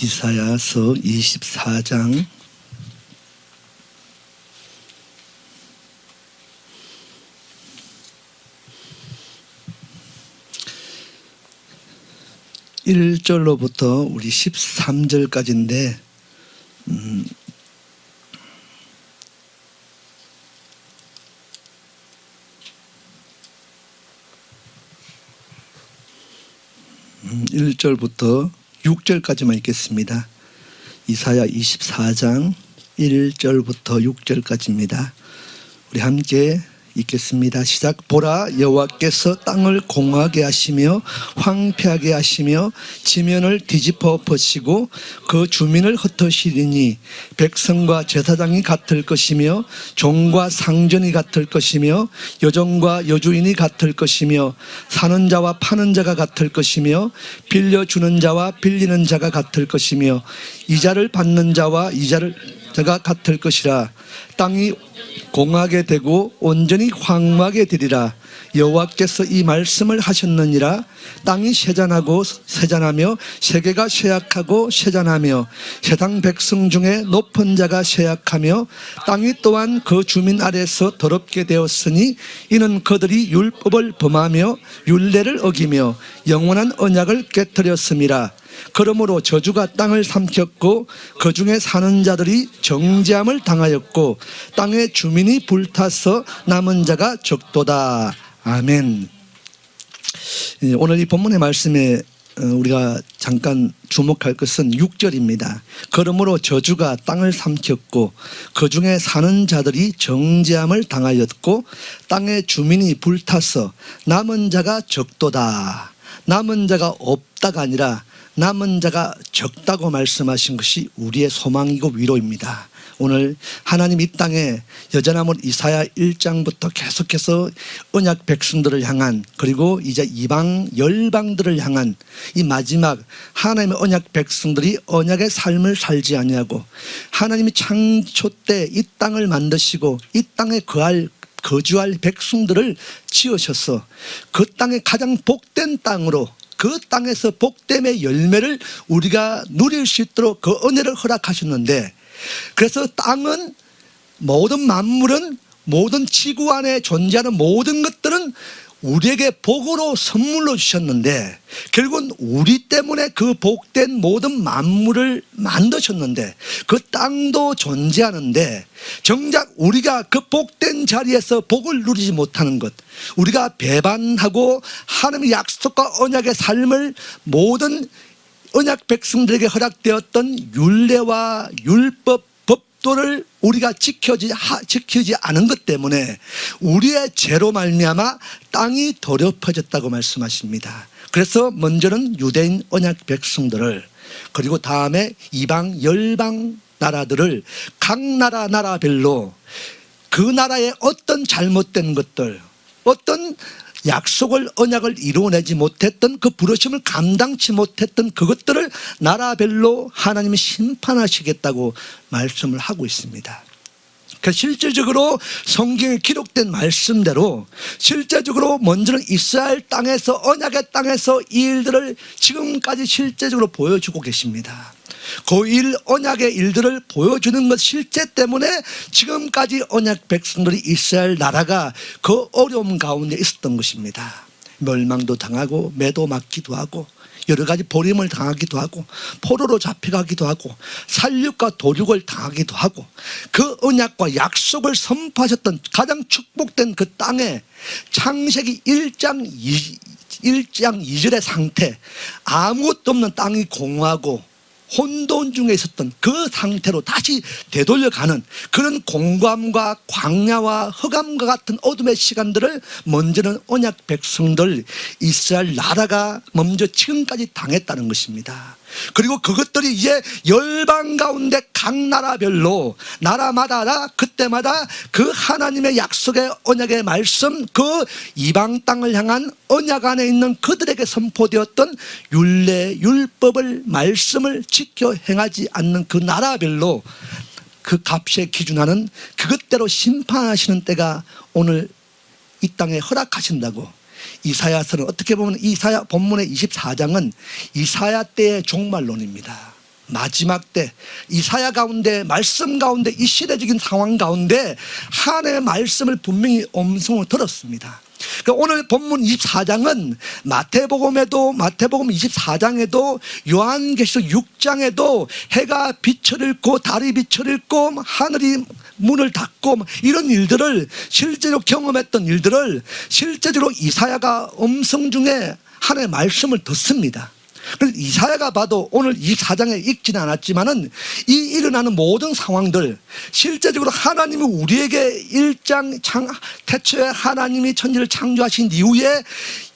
이사야서 24장 1절로부터 우리 13절까지인데 일 1절부터 6절까지만 읽겠습니다. 이사야 24장 1절부터 6절까지입니다. 우리 함께 읽겠습니다. 시작. 보라, 여호와께서 땅을 공하게 하시며 황폐하게 하시며 지면을 뒤집어 엎으시고 그 주민을 흩으시리니 백성과 제사장이 같을 것이며 종과 상전이 같을 것이며 여종과 여주인이 같을 것이며 사는 자와 파는 자가 같을 것이며 빌려주는 자와 빌리는 자가 같을 것이며 이자를 받는 자와 이자를 자가 같을 것이라. 땅이 공하게 되고 온전히 황무하게 되리라. 여호와께서 이 말씀을 하셨느니라. 땅이 쇠잔하고 쇠잔하며 세계가 쇠약하고 쇠잔하며 세상 백성 중에 높은 자가 쇠약하며 땅이 또한 그 주민 아래서 더럽게 되었으니 이는 그들이 율법을 범하며 율례를 어기며 영원한 언약을 깨뜨렸음이라. 그러므로 저주가 땅을 삼켰고 그 중에 사는 자들이 정죄함을 당하였고 땅의 주민이 불타서 남은 자가 적도다. 아멘. 오늘 이 본문의 말씀에 우리가 잠깐 주목할 것은 6절입니다. 그러므로 저주가 땅을 삼켰고 그 중에 사는 자들이 정죄함을 당하였고 땅의 주민이 불타서 남은 자가 적도다. 남은 자가 없다가 아니라 남은 자가 적다고 말씀하신 것이 우리의 소망이고 위로입니다. 오늘 하나님 이 땅에 여전함으로 이사야 1장부터 계속해서 언약 백성들을 향한 그리고 이제 이방 열방들을 향한 이 마지막 하나님의 언약 백성들이 언약의 삶을 살지 아니하고 하나님이 창초 때 이 땅을 만드시고 이 땅에 거주할 백성들을 지으셔서 그 땅의 가장 복된 땅으로 그 땅에서 복됨의 열매를 우리가 누릴 수 있도록 그 은혜를 허락하셨는데, 그래서 땅은 모든 만물은 모든 지구 안에 존재하는 모든 것들은 우리에게 복으로 선물로 주셨는데 결국은 우리 때문에 그 복된 모든 만물을 만드셨는데 그 땅도 존재하는데 정작 우리가 그 복된 자리에서 복을 누리지 못하는 것, 우리가 배반하고 하나님의 약속과 언약의 삶을 모든 언약 백성들에게 허락되었던 율례와 율법 법도를 우리가 지키지 않은 것 때문에 우리의 죄로 말미암아 땅이 더럽혀졌다고 말씀하십니다. 그래서 먼저는 유대인 언약 백성들을 그리고 다음에 이방 열방 나라들을 각 나라별로 그 나라의 어떤 잘못된 것들, 어떤 약속을 언약을 이루어내지 못했던 그 부르심을 감당치 못했던 그것들을 나라별로 하나님이 심판하시겠다고 말씀을 하고 있습니다. 그래서 실질적으로 성경에 기록된 말씀대로 실제적으로 먼저는 이스라엘 땅에서 언약의 땅에서 이 일들을 지금까지 실제적으로 보여주고 계십니다. 그 언약의 일들을 보여주는 것 실제 때문에 지금까지 언약 백성들이 이스라엘 나라가 그 어려움 가운데 있었던 것입니다. 멸망도 당하고 매도 맞기도 하고 여러 가지 버림을 당하기도 하고 포로로 잡혀가기도 하고 살육과 도륙을 당하기도 하고 그 언약과 약속을 선포하셨던 가장 축복된 그 땅에 창세기 1장 2절의 상태, 아무것도 없는 땅이 공허하고 혼돈 중에 있었던 그 상태로 다시 되돌려가는 그런 공감과 광야와 흑암과 같은 어둠의 시간들을 먼저는 언약 백성들 이스라엘 나라가 먼저 지금까지 당했다는 것입니다. 그리고 그것들이 이제 열방 가운데 각 나라별로 나라마다 그때마다 그 하나님의 약속의 언약의 말씀, 그 이방 땅을 향한 언약 안에 있는 그들에게 선포되었던 율례 율법을 말씀을 지켜 행하지 않는 그 나라별로 그 값에 기준하는 그것대로 심판하시는 때가 오늘 이 땅에 허락하신다고. 이사야서는 어떻게 보면 이사야 본문의 24장은 이사야 때의 종말론입니다. 마지막 때 이사야 가운데 말씀 가운데 이 시대적인 상황 가운데 하나님의 말씀을 분명히 음성을 들었습니다. 오늘 본문 24장은 마태복음 24장에도 요한계시록 6장에도 해가 빛을 잃고 달이 빛을 잃고 하늘이 문을 닫고 이런 일들을 실제로 경험했던 일들을 실제적으로 이사야가 음성 중에 하나님의 말씀을 듣습니다. 그래서 이사야가 봐도 오늘 24장에 읽지는 않았지만은 이 일어나는 모든 상황들 실제적으로 하나님이 우리에게 태초에 하나님이 천지를 창조하신 이후에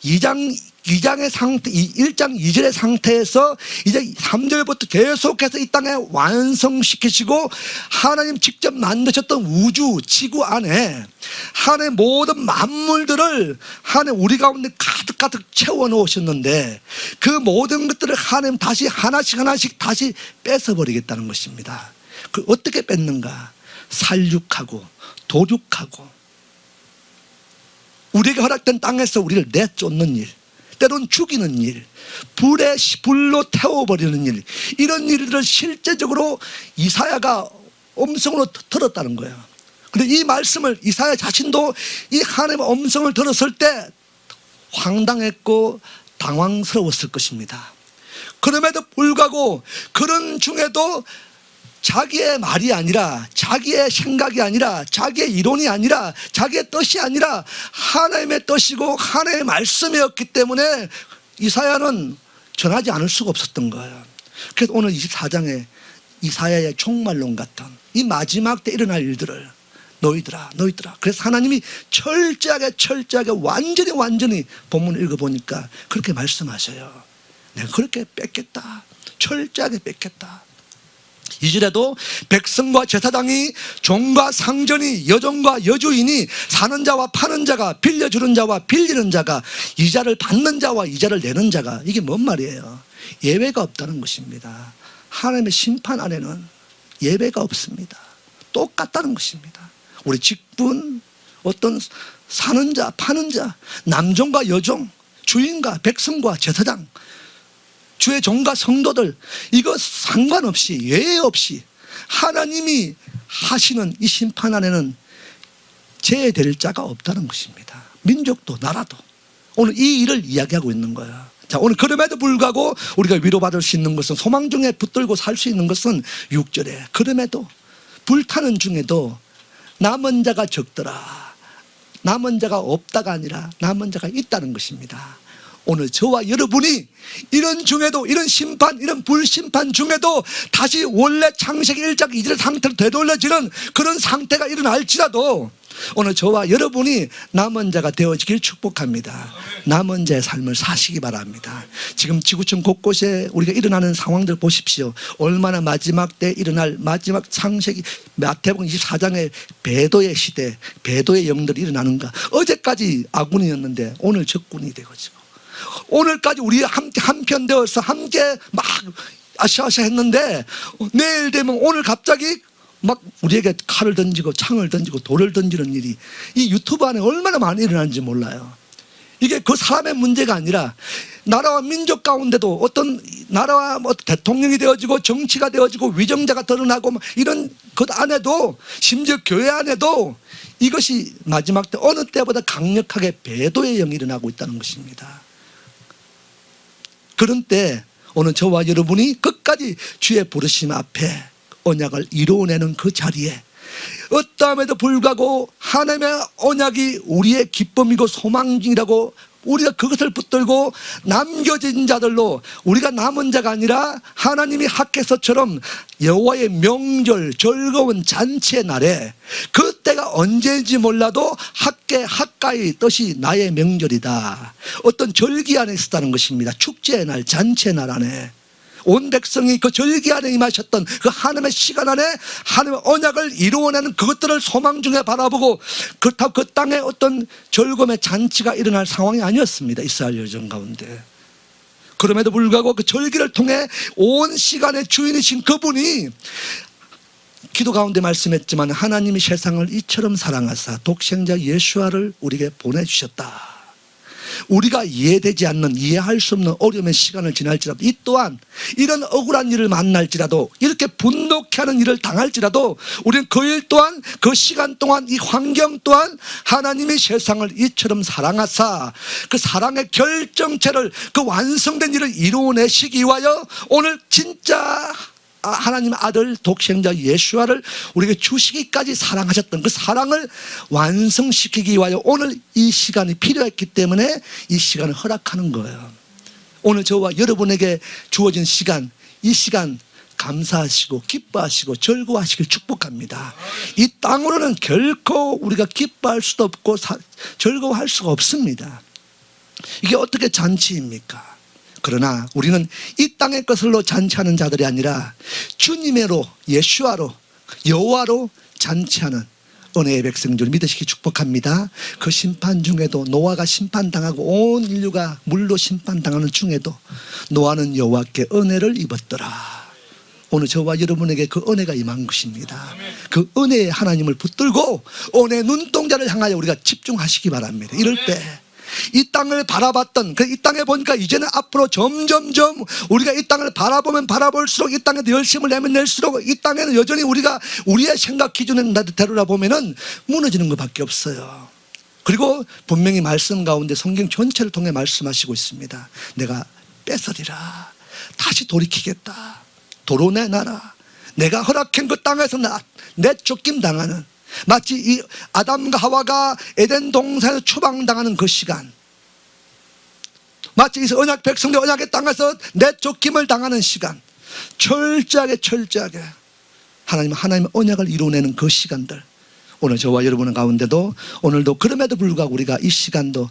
2장의 상태, 1장 2절의 상태에서 이제 3절부터 계속해서 이 땅에 완성시키시고 하나님 직접 만드셨던 우주, 지구 안에 하나님의 모든 만물들을 하나님 우리 가운데 가득가득 채워 놓으셨는데 그 모든 것들을 하나님 다시 하나씩 다시 뺏어버리겠다는 것입니다. 그 어떻게 뺏는가? 살육하고 도륙하고 우리에게 허락된 땅에서 우리를 내쫓는 일, 때론 죽이는 일, 불로 태워버리는 일, 이런 일들을 실제적으로 이사야가 음성으로 들었다는 거예요. 그런데 이 말씀을 이사야 자신도 이 하나님의 음성을 들었을 때 황당했고 당황스러웠을 것입니다. 그럼에도 불구하고 그런 중에도 자기의 말이 아니라 자기의 생각이 아니라 자기의 이론이 아니라 자기의 뜻이 아니라 하나님의 뜻이고 하나님의 말씀이었기 때문에 이사야는 전하지 않을 수가 없었던 거예요. 그래서 오늘 24장에 이사야의 종말론 같은 이 마지막 때 일어날 일들을 너희들아 그래서 하나님이 철저하게 완전히 본문을 읽어보니까 그렇게 말씀하셔요. 내가 그렇게 뺏겠다. 철저하게 뺏겠다. 2절에도 백성과 제사장이 종과 상전이 여종과 여주인이 사는 자와 파는 자가 빌려주는 자와 빌리는 자가 이자를 받는 자와 이자를 내는 자가 이게 뭔 말이에요? 예외가 없다는 것입니다. 하나님의 심판 안에는 예외가 없습니다. 똑같다는 것입니다. 우리 직분, 어떤 사는 자, 파는 자, 남종과 여종, 주인과 백성과 제사장, 주의 종과 성도들 이거 상관없이 예외 없이 하나님이 하시는 이 심판 안에는 제외될 자가 없다는 것입니다. 민족도 나라도 오늘 이 일을 이야기하고 있는 거예요. 자, 오늘 그럼에도 불구하고 우리가 위로받을 수 있는 것은 소망 중에 붙들고 살 수 있는 것은 6절에 그럼에도 불타는 중에도 남은 자가 적더라. 남은 자가 없다가 아니라 남은 자가 있다는 것입니다. 오늘 저와 여러분이 이런 중에도 이런 심판 이런 불심판 중에도 다시 원래 창세기 1장 2절의 상태로 되돌려지는 그런 상태가 일어날지라도 오늘 저와 여러분이 남은 자가 되어지길 축복합니다. 남은 자의 삶을 사시기 바랍니다. 지금 지구촌 곳곳에 우리가 일어나는 상황들 보십시오. 얼마나 마지막 때 일어날 마지막 창세기 마태복음 24장의 배도의 시대 배도의 영들이 일어나는가. 어제까지 아군이었는데 오늘 적군이 되어지고 오늘까지 우리 함께 한편 되어서 함께 막 아샤아샤 했는데 내일 되면 오늘 갑자기 막 우리에게 칼을 던지고 창을 던지고 돌을 던지는 일이 이 유튜브 안에 얼마나 많이 일어나는지 몰라요. 이게 그 사람의 문제가 아니라 나라와 민족 가운데도 어떤 나라와 뭐 대통령이 되어지고 정치가 되어지고 위정자가 드러나고 이런 것 안에도 심지어 교회 안에도 이것이 마지막 때 어느 때보다 강력하게 배도의 영이 일어나고 있다는 것입니다. 그런 때 오늘 저와 여러분이 끝까지 주의 부르심 앞에 언약을 이루어내는 그 자리에 어떠함에도 불구하고 하나님의 언약이 우리의 기쁨이고 소망이라고 우리가 그것을 붙들고 남겨진 자들로 우리가 남은 자가 아니라 하나님이 학개서처럼 여호와의 명절 즐거운 잔치의 날에 그때가 언제인지 몰라도 학가의 뜻이 나의 명절이다. 어떤 절기 안에 있었다는 것입니다. 축제의 날 잔치의 날 안에 온 백성이 그 절기 안에 임하셨던 그 하나님의 시간 안에 하나님의 언약을 이루어내는 그것들을 소망 중에 바라보고 그렇다고 그 땅에 어떤 절검의 잔치가 일어날 상황이 아니었습니다. 이스라엘 여정 가운데. 그럼에도 불구하고 그 절기를 통해 온 시간의 주인이신 그분이 기도 가운데 말씀했지만 하나님이 세상을 이처럼 사랑하사 독생자 예수아를 우리에게 보내주셨다. 우리가 이해되지 않는, 이해할 수 없는 어려움의 시간을 지날지라도, 이 또한 이런 억울한 일을 만날지라도, 이렇게 분노케 하는 일을 당할지라도 우리는 그 일 또한, 그 시간 동안, 이 환경 또한 하나님이 세상을 이처럼 사랑하사 그 사랑의 결정체를, 그 완성된 일을 이루어내시기 위하여 오늘 진짜 하나님의 아들 독생자 예수와를 우리에게 주시기까지 사랑하셨던 그 사랑을 완성시키기 위하여 오늘 이 시간이 필요했기 때문에 이 시간을 허락하는 거예요. 오늘 저와 여러분에게 주어진 시간, 이 시간 감사하시고 기뻐하시고 즐거워하시길 축복합니다. 이 땅으로는 결코 우리가 기뻐할 수도 없고 즐거워할 수가 없습니다. 이게 어떻게 잔치입니까? 그러나 우리는 이 땅의 것으로 잔치하는 자들이 아니라 주님의로, 예수와로, 여호와로 잔치하는 은혜의 백성인 줄 믿으시기 축복합니다. 그 심판 중에도, 노아가 심판당하고 온 인류가 물로 심판당하는 중에도 노아는 여호와께 은혜를 입었더라. 오늘 저와 여러분에게 그 은혜가 임한 것입니다. 그 은혜의 하나님을 붙들고 은혜의 눈동자를 향하여 우리가 집중하시기 바랍니다. 이럴 때 이 땅을 바라봤던, 이 땅에 보니까 이제는 앞으로 점점점 우리가 이 땅을 바라보면 바라볼수록, 이 땅에도 열심을 내면 낼수록 이 땅에는 여전히 우리가 우리의 생각 기준에 되돌아보면은 무너지는 것밖에 없어요. 그리고 분명히 말씀 가운데 성경 전체를 통해 말씀하시고 있습니다. 내가 뺏으리라. 다시 돌이키겠다. 도로 내놔라. 내가 허락한 그 땅에서 내쫓김 당하는, 마치 이 아담과 하와가 에덴 동산에서 추방당하는 그 시간, 마치 이 언약 백성들 언약의 땅에서 내쫓김을 당하는 시간, 철저하게 하나님의 언약을 이루어내는 그 시간들, 오늘 저와 여러분 가운데도 오늘도 그럼에도 불구하고 우리가 이 시간도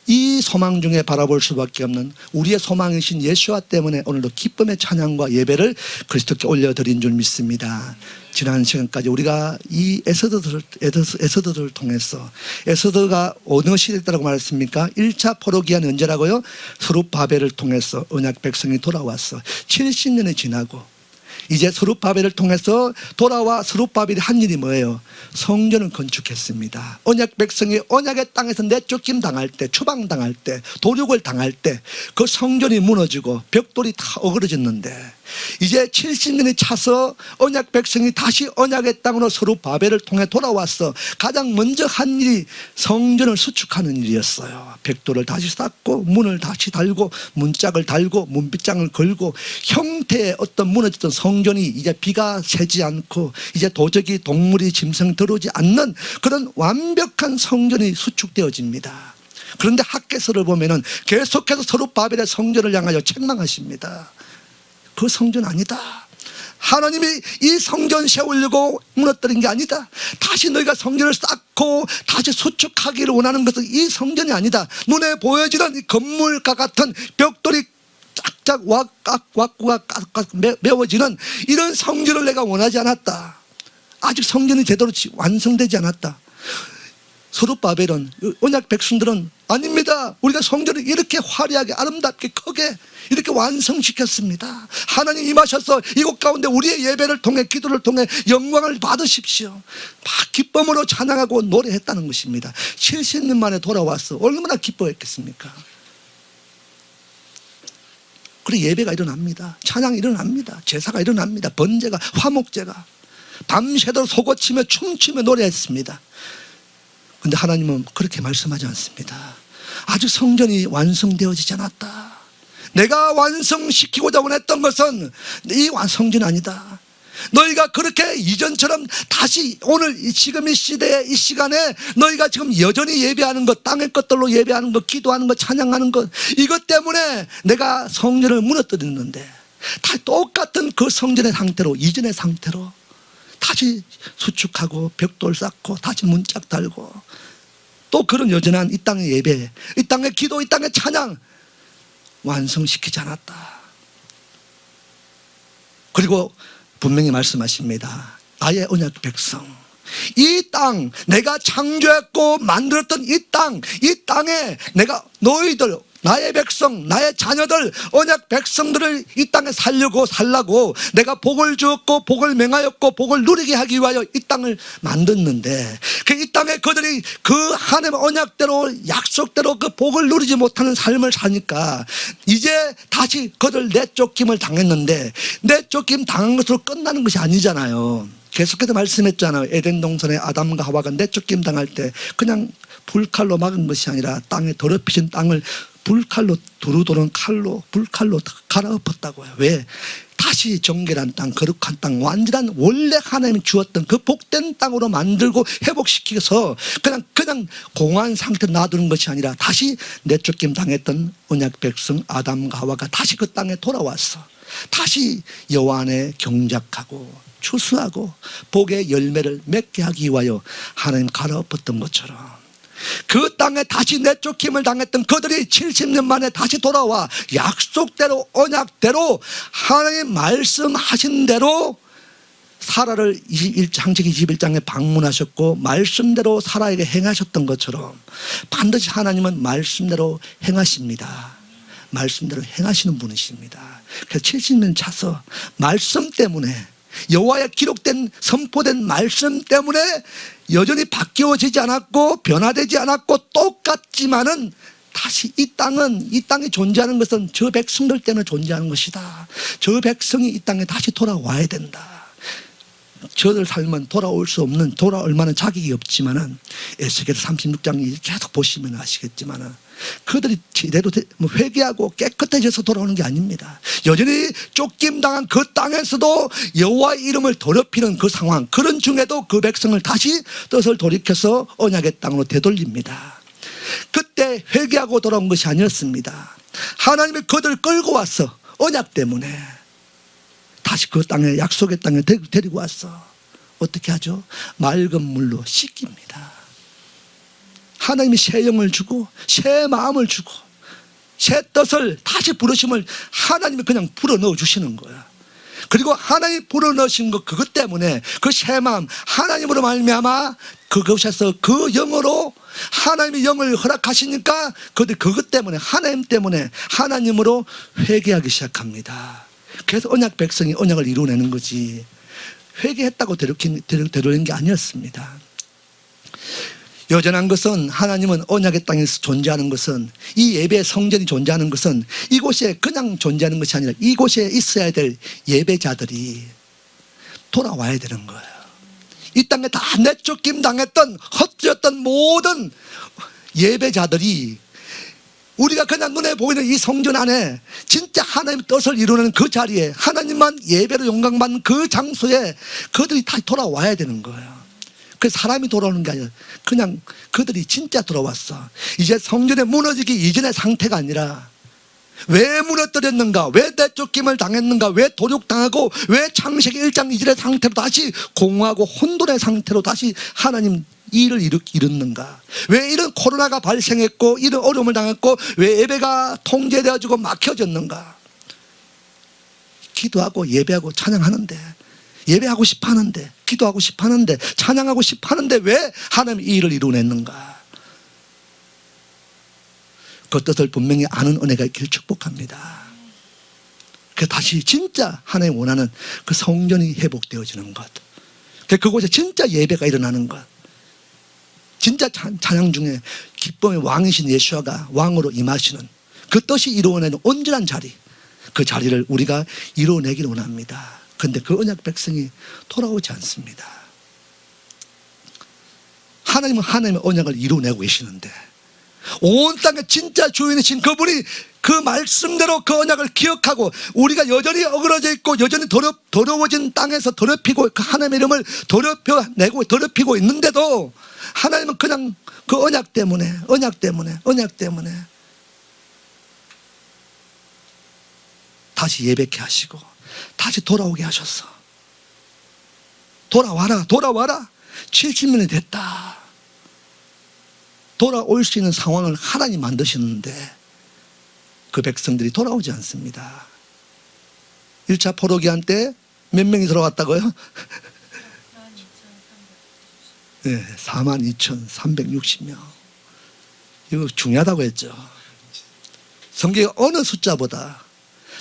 이 소망 중에 바라볼 수밖에 없는 우리의 소망이신 예수와 때문에 오늘도 기쁨의 찬양과 예배를 그리스도께 올려드린 줄 믿습니다. 지난 시간까지 우리가 이 에서더들을 통해서, 에서더가 어느 시대 때라고 말했습니까? 1차 포로기한이 언제라고요? 스룹바벨을 통해서 언약 백성이 돌아왔어. 70년이 지나고 이제 스룹바벨을 통해서 돌아와 스룹바벨이 한 일이 뭐예요? 성전을 건축했습니다. 언약 백성이 언약의 땅에서 내쫓김 당할 때, 추방당할 때, 도륙을 당할 때 그 성전이 무너지고 벽돌이 다 어그러졌는데 이제 70년이 차서 언약 백성이 다시 언약의 땅으로 스룹바벨을 통해 돌아왔어. 가장 먼저 한 일이 성전을 수축하는 일이었어요. 벽돌을 다시 쌓고 문을 다시 달고 문짝을 달고 문빗장을 걸고 형태의 어떤 무너졌던 성전이 이제 비가 새지 않고 이제 도적이, 동물이, 짐승이 들어오지 않는 그런 완벽한 성전이 수축되어집니다. 그런데 학개서를 보면은 계속해서 스룹바벨의 성전을 향하여 책망하십니다. 그 성전 아니다. 하나님이 이 성전 세우려고 무너뜨린 게 아니다. 다시 너희가 성전을 쌓고 다시 수축하기를 원하는 것은 이 성전이 아니다. 눈에 보여지는 이 건물과 같은 벽돌이 쫙쫙 왁구가 깍깍 메워지는 이런 성전을 내가 원하지 않았다. 아직 성전이 제대로 완성되지 않았다. 스룹바벨은, 언약 백성들은 아닙니다. 우리가 성전을 이렇게 화려하게 아름답게 크게 이렇게 완성시켰습니다. 하나님 임하셔서 이곳 가운데 우리의 예배를 통해, 기도를 통해 영광을 받으십시오. 막 기쁨으로 찬양하고 노래했다는 것입니다. 70년 만에 돌아와서 얼마나 기뻐했겠습니까? 그리고 예배가 일어납니다. 찬양이 일어납니다. 제사가 일어납니다. 번제가, 화목제가 밤새도록 속옷치며 춤추며 노래했습니다. 그런데 하나님은 그렇게 말씀하지 않습니다. 아직 성전이 완성되어지지 않았다. 내가 완성시키고자 원했던 것은 이 성전이 아니다. 너희가 그렇게 이전처럼 다시 오늘 지금 이 시대에, 이 시간에 너희가 지금 여전히 예배하는 것, 땅의 것들로 예배하는 것, 기도하는 것, 찬양하는 것, 이것 때문에 내가 성전을 무너뜨렸는데 다 똑같은 그 성전의 상태로, 이전의 상태로 다시 수축하고 벽돌 쌓고 다시 문짝 달고 또 그런 여전한 이 땅의 예배, 이 땅의 기도, 이 땅의 찬양 완성시키지 않았다. 그리고 분명히 말씀하십니다. 나의 언약 백성, 이 땅, 내가 창조했고 만들었던 이 땅에 내가 너희들, 나의 백성, 나의 자녀들, 언약 백성들을 이 땅에 살라고 내가 복을 주었고 복을 맹하였고 복을 누리게 하기 위하여 이 땅을 만들었는데 이 땅에 그들이 그 하나님의 언약대로 약속대로 그 복을 누리지 못하는 삶을 사니까 이제 다시 그들 내쫓김을 당했는데 내쫓김 당한 것으로 끝나는 것이 아니잖아요. 계속해서 말씀했잖아요. 에덴 동산에 아담과 하와가 내쫓김 당할 때 그냥 불칼로 막은 것이 아니라 땅에 더럽히신 땅을 불칼로 두루두른 칼로 불칼로 갈아엎었다고요. 왜? 다시 정결한 땅, 거룩한 땅, 완전한 원래 하나님이 주었던 그 복된 땅으로 만들고 회복시켜서 그냥 공허한 상태로 놔두는 것이 아니라 다시 내쫓김 당했던 언약 백성 아담과 하와가 다시 그 땅에 돌아왔어. 다시 여호와 안에 경작하고 추수하고 복의 열매를 맺게 하기 위하여 하나님 갈아엎었던 것처럼 그 땅에 다시 내쫓김을 당했던 그들이 70년 만에 다시 돌아와 약속대로 언약대로 하나님 말씀하신 대로 사라를 창세기 21장에 방문하셨고 말씀대로 사라에게 행하셨던 것처럼 반드시 하나님은 말씀대로 행하십니다. 말씀대로 행하시는 분이십니다. 그래서 70년 차서 말씀 때문에 여호와의 기록된 선포된 말씀 때문에 여전히 바뀌어지지 않았고 변화되지 않았고 똑같지만은 다시 이 땅이 존재하는 것은 저 백성들 때문에 존재하는 것이다. 저 백성이 이 땅에 다시 돌아와야 된다. 저들 삶은 돌아올 만한 자격이 없지만은 에스겔서 36장 계속 보시면 아시겠지만은 그들이 제대로 회개하고 깨끗해져서 돌아오는 게 아닙니다. 여전히 쫓김당한 그 땅에서도 여호와의 이름을 더럽히는 그 상황, 그런 중에도 그 백성을 다시 뜻을 돌이켜서 언약의 땅으로 되돌립니다. 그때 회개하고 돌아온 것이 아니었습니다. 하나님이 그들을 끌고 왔어. 언약 때문에 다시 그 땅에 약속의 땅에 데리고 왔어. 어떻게 하죠? 맑은 물로 씻깁니다. 하나님이 새 영을 주고 새 마음을 주고 새 뜻을 다시 부르심을 하나님이 그냥 불어넣어 주시는 거야. 그리고 하나님이 불어넣으신 것 그것 때문에 그 새 마음 하나님으로 말미암아 그것에서 그 영으로 하나님이 영을 허락하시니까 그것 때문에 하나님 때문에 하나님으로 회개하기 시작합니다. 그래서 언약 백성이 언약을 이루어내는 거지 회개했다고 되돌리는 게 아니었습니다. 여전한 것은 하나님은 언약의 땅에서 존재하는 것은 이 예배 성전이 존재하는 것은 이곳에 그냥 존재하는 것이 아니라 이곳에 있어야 될 예배자들이 돌아와야 되는 거예요. 이 땅에 다 내쫓김 당했던 헛되었던 모든 예배자들이 우리가 그냥 눈에 보이는 이 성전 안에 진짜 하나님의 뜻을 이루는 그 자리에 하나님만 예배로 영광받는 그 장소에 그들이 다시 돌아와야 되는 거예요. 그 사람이 돌아오는 게 아니라 그냥 그들이 진짜 돌아왔어. 이제 성전에 무너지기 이전의 상태가 아니라 왜 무너뜨렸는가, 왜 내쫓김을 당했는가, 왜 도륙당하고 왜 창세기 1장 2절의 상태로 다시 공허하고 혼돈의 상태로 다시 하나님 일을 이뤘는가, 왜 이런 코로나가 발생했고 이런 어려움을 당했고 왜 예배가 통제되어지고 막혀졌는가. 기도하고 예배하고 찬양하는데, 예배하고 싶어하는데, 기도하고 싶어하는데, 찬양하고 싶어하는데 왜 하나님 이 일을 이루어냈는가. 그 뜻을 분명히 아는 은혜가 있기를 축복합니다. 그 다시 진짜 하나님 원하는 그 성전이 회복되어지는 것, 그곳에 진짜 예배가 일어나는 것, 진짜 찬양 중에 기쁨의 왕이신 예수아가 왕으로 임하시는 그 뜻이 이루어내는 온전한 자리, 그 자리를 우리가 이루어내기를 원합니다. 그런데 그 언약 백성이 돌아오지 않습니다. 하나님은 하나님의 언약을 이루어내고 계시는데 온 땅의 진짜 주인이신 그분이 그 말씀대로 그 언약을 기억하고 우리가 여전히 어그러져 있고 여전히 더러워진 땅에서 더럽히고 그 하나님의 이름을 더럽히고 있는데도 하나님은 그냥 그 언약 때문에 다시 예배케 하시고 다시 돌아오게 하셨어. 돌아와라 70년이 됐다. 돌아올 수 있는 상황을 하나님 만드시는데 그 백성들이 돌아오지 않습니다. 1차 포로기한 때 몇 명이 돌아왔다고요? 네, 42,360명. 이거 중요하다고 했죠. 성경의 어느 숫자보다,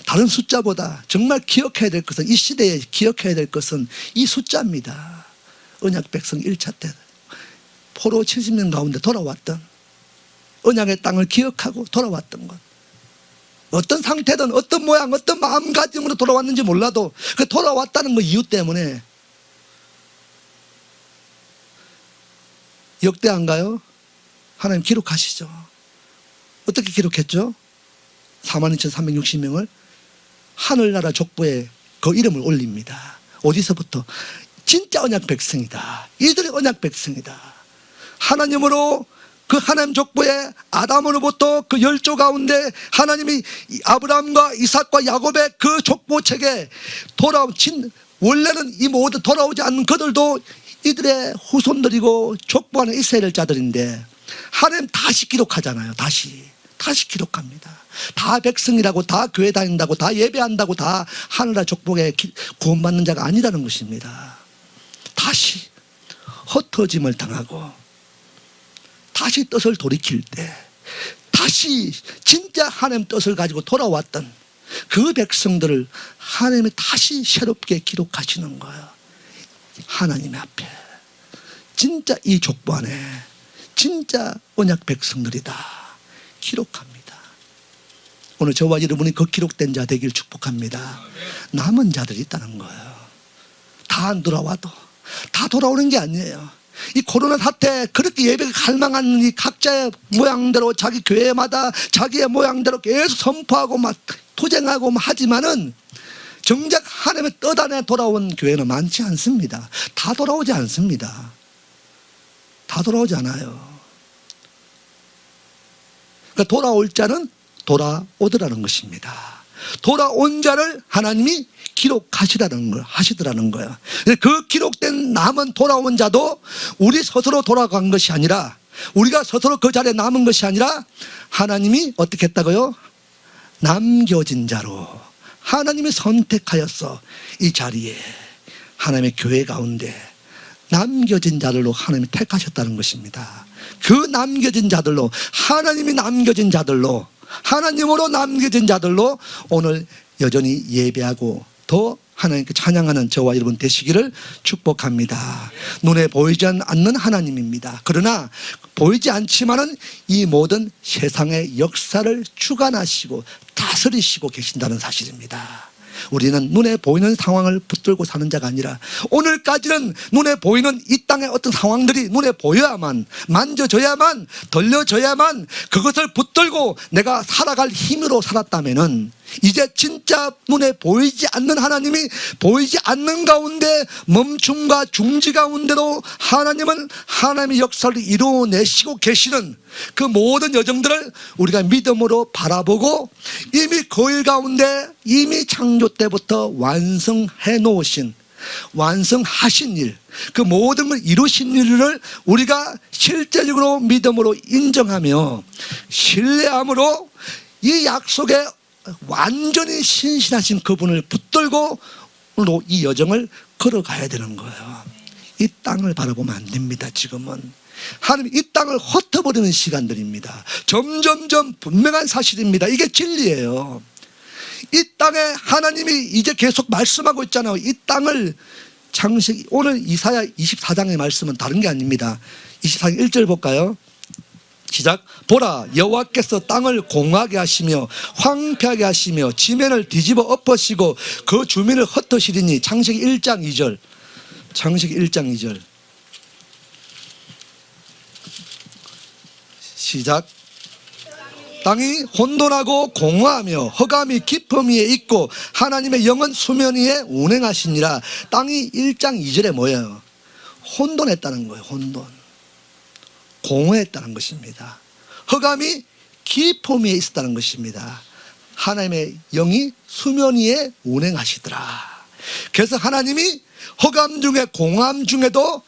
다른 숫자보다 정말 기억해야 될 것은, 이 시대에 기억해야 될 것은 이 숫자입니다. 언약 백성 1차 때 포로 70년 가운데 돌아왔던, 언약의 땅을 기억하고 돌아왔던 것. 어떤 상태든 어떤 모양 어떤 마음가짐으로 돌아왔는지 몰라도 그 돌아왔다는 그 이유 때문에 역대한가요? 하나님 기록하시죠. 어떻게 기록했죠? 42,360명을 하늘나라 족보에 그 이름을 올립니다. 어디서부터? 진짜 언약 백성이다. 이들이 언약 백성이다. 하나님으로, 그 하나님 족보에 아담으로부터 그 10조 가운데 하나님이 아브라함과 이삭과 야곱의 그 족보책에 원래는 이 모두 돌아오지 않는 그들도 이들의 후손들이고 족보하는 이스라엘 자들인데 하나님 다시 기록하잖아요. 다시 기록합니다. 다 백성이라고, 다 교회 다닌다고, 다 예배한다고 다 하늘나라 족보에 구원받는 자가 아니라는 것입니다. 다시 흩어짐을 당하고 다시 뜻을 돌이킬 때 다시 진짜 하나님 뜻을 가지고 돌아왔던 그 백성들을 하나님이 다시 새롭게 기록하시는 거예요. 하나님 앞에 진짜 이 족보 안에 진짜 언약 백성들이다 기록합니다. 오늘 저와 여러분이 그 기록된 자 되길 축복합니다. 남은 자들이 있다는 거예요. 다 안 돌아와도, 다 돌아오는 게 아니에요. 이 코로나 사태 그렇게 예배가 갈망하는 이 각자의 모양대로 자기 교회마다 자기의 모양대로 계속 선포하고 막 투쟁하고 막 하지만은 정작 하나님의 뜻 안에 돌아온 교회는 많지 않습니다. 다 돌아오지 않습니다. 다 돌아오지 않아요. 그러니까 돌아올 자는 돌아오더라는 것입니다. 돌아온 자를 하나님이 하시더라는 거예요. 그 기록된 남은 돌아온 자도 우리 스스로 돌아간 것이 아니라, 우리가 스스로 그 자리에 남은 것이 아니라 하나님이 어떻게 했다고요? 남겨진 자로 하나님이 선택하였어. 이 자리에 하나님의 교회 가운데 남겨진 자들로 하나님이 택하셨다는 것입니다. 그 남겨진 자들로, 하나님이 남겨진 자들로, 하나님으로 남겨진 자들로 오늘 여전히 예배하고 더 하나님께 찬양하는 저와 여러분 되시기를 축복합니다. 눈에 보이지 않는 하나님입니다. 그러나 보이지 않지만은 이 모든 세상의 역사를 주관하시고 다스리시고 계신다는 사실입니다. 우리는 눈에 보이는 상황을 붙들고 사는 자가 아니라, 오늘까지는 눈에 보이는 이 땅의 어떤 상황들이 눈에 보여야만, 만져져야만, 들려져야만 그것을 붙들고 내가 살아갈 힘으로 살았다면은, 이제 진짜 눈에 보이지 않는 하나님이 보이지 않는 가운데 멈춤과 중지 가운데도 하나님은 하나님의 역사를 이루어내시고 계시는 그 모든 여정들을 우리가 믿음으로 바라보고, 이미 그 일 가운데 이미 창조 때부터 완성해 놓으신, 완성하신 일, 그 모든 걸 이루신 일을 우리가 실제적으로 믿음으로 인정하며 신뢰함으로 이 약속에 완전히 신실하신 그분을 붙들고 오늘도 이 여정을 걸어가야 되는 거예요. 이 땅을 바라보면 안 됩니다. 지금은 하나님 이 땅을 흩어버리는 시간들입니다. 점점점 분명한 사실입니다. 이게 진리예요. 이 땅에 하나님이 이제 계속 말씀하고 있잖아요. 이 땅을 창세기, 오늘 이사야 24장의 말씀은 다른 게 아닙니다. 24장 1절 볼까요? 시작. 보라, 여호와께서 땅을 공하게 하시며 황폐하게 하시며 지면을 뒤집어 엎으시고 그 주민을 흩으시리니. 창세기 1장 2절. 창세기 1장 2절. 시작. 땅이 혼돈하고 공허하며 흑암이 깊음 위에 있고 하나님의 영은 수면 위에 운행하시니라. 땅이 1장 2절에 뭐예요? 혼돈했다는 거예요. 혼돈. 공허했다는 것입니다. 흑암이 깊음 위에 있었다는 것입니다. 하나님의 영이 수면 위에 운행하시더라. 그래서 하나님이 흑암 중에 공허함 중에도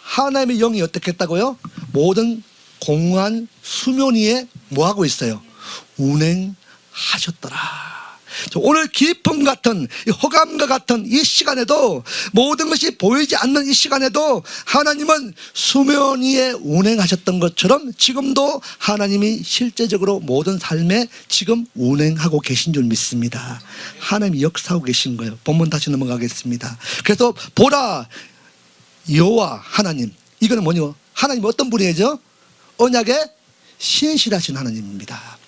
하나님의 영이 어떻게 했다고요? 모든 공허한 수면 위에 뭐하고 있어요? 운행하셨더라. 오늘 기쁨 같은 호감과 같은 이 시간에도 모든 것이 보이지 않는 이 시간에도 하나님은 수면 위에 운행하셨던 것처럼 지금도 하나님이 실제적으로 모든 삶에 지금 운행하고 계신 줄 믿습니다. 하나님이 역사하고 계신 거예요. 본문 다시 넘어가겠습니다. 그래서 보라 여호와 하나님, 이거는 뭐냐? 하나님 어떤 분이죠? 언약에 신실하신 하나님입니다.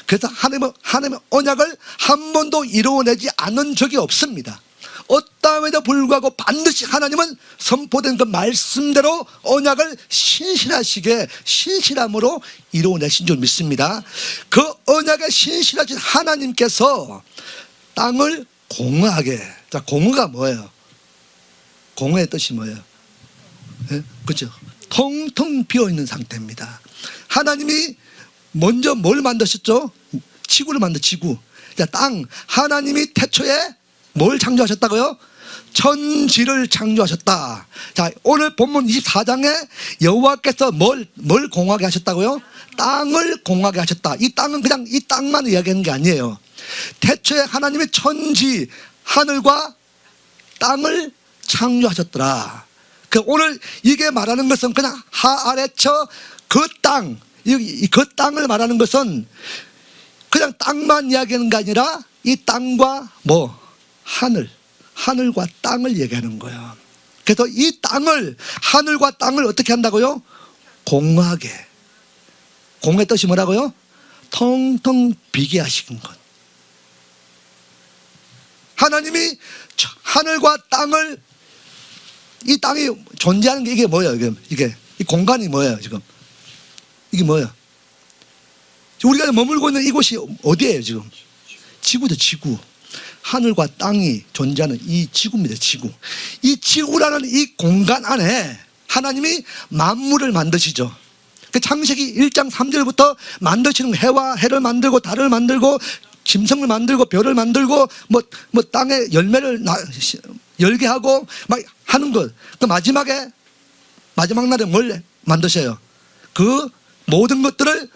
그래서 하나님의 언약을 한 번도 이루어내지 않은 적이 없습니다. 어떠함에도 불구하고 반드시 하나님은 선포된 그 말씀대로 언약을 신실함으로 이루어내신 줄 믿습니다. 그 언약에 신실하신 하나님께서 땅을 공허하게, 자, 공허가 뭐예요? 공허의 뜻이 뭐예요? 네? 그렇죠? 텅텅 비어있는 상태입니다. 하나님이 먼저 뭘 만드셨죠? 지구를 지구. 자, 땅. 하나님이 태초에 뭘 창조하셨다고요? 천지를 창조하셨다. 자, 오늘 본문 24장에 여호와께서 뭘 공하게 하셨다고요? 땅을 공하게 하셨다. 이 땅은 그냥 이 땅만 이야기하는 게 아니에요. 태초에 하나님이 천지, 하늘과 땅을 창조하셨더라. 오늘 이게 말하는 것은 그냥 하아래처 그 땅, 그 땅을 말하는 것은 그냥 땅만 이야기하는 게 아니라 이 땅과 하늘과 땅을 얘기하는 거예요. 그래서 이 땅을, 하늘과 땅을 어떻게 한다고요? 공허하게. 공의 뜻이 뭐라고요? 텅텅 비게 하신 것. 하나님이 하늘과 땅을, 이 땅이 존재하는 게 이게 뭐예요? 이게 이 공간이 뭐예요? 지금 이게 뭐예요? 우리가 머물고 있는 이곳이 어디예요? 지금 지구죠. 지구. 하늘과 땅이 존재하는 이 지구입니다. 지구. 이 지구라는 이 공간 안에 하나님이 만물을 만드시죠. 그 창세기 1장 3절부터 만드시는 해와 해를 만들고 달을 만들고 짐승을 만들고 별을 만들고 뭐 땅에 열매를 열게 하고 막 하는 것. 그 마지막 날에 뭘 만드셔요? 그 모든 것들을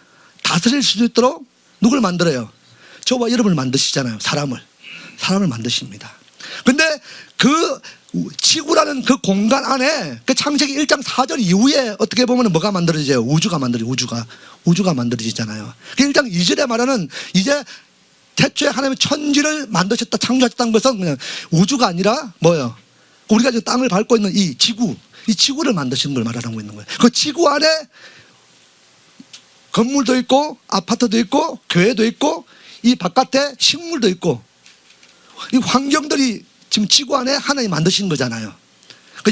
다스릴 수 있도록 누굴 만들어요? 저와 여러분을 만드시잖아요. 사람을 만드십니다. 근데 그 지구라는 그 공간 안에 그 창세기 1장 4절 이후에 어떻게 보면 뭐가 만들어져요? 우주가 만들어지잖아요. 그 1장 2절에 말하는 이제 태초에 하나님이 천지를 만드셨다, 창조하셨다는 것은 그냥 우주가 아니라 뭐예요? 우리가 지금 땅을 밟고 있는 이 지구를 만드신 걸 말하고 있는 거예요. 그 지구 안에 건물도 있고 아파트도 있고 교회도 있고 이 바깥에 식물도 있고 이 환경들이 지금 지구 안에 하나님이 만드신 거잖아요.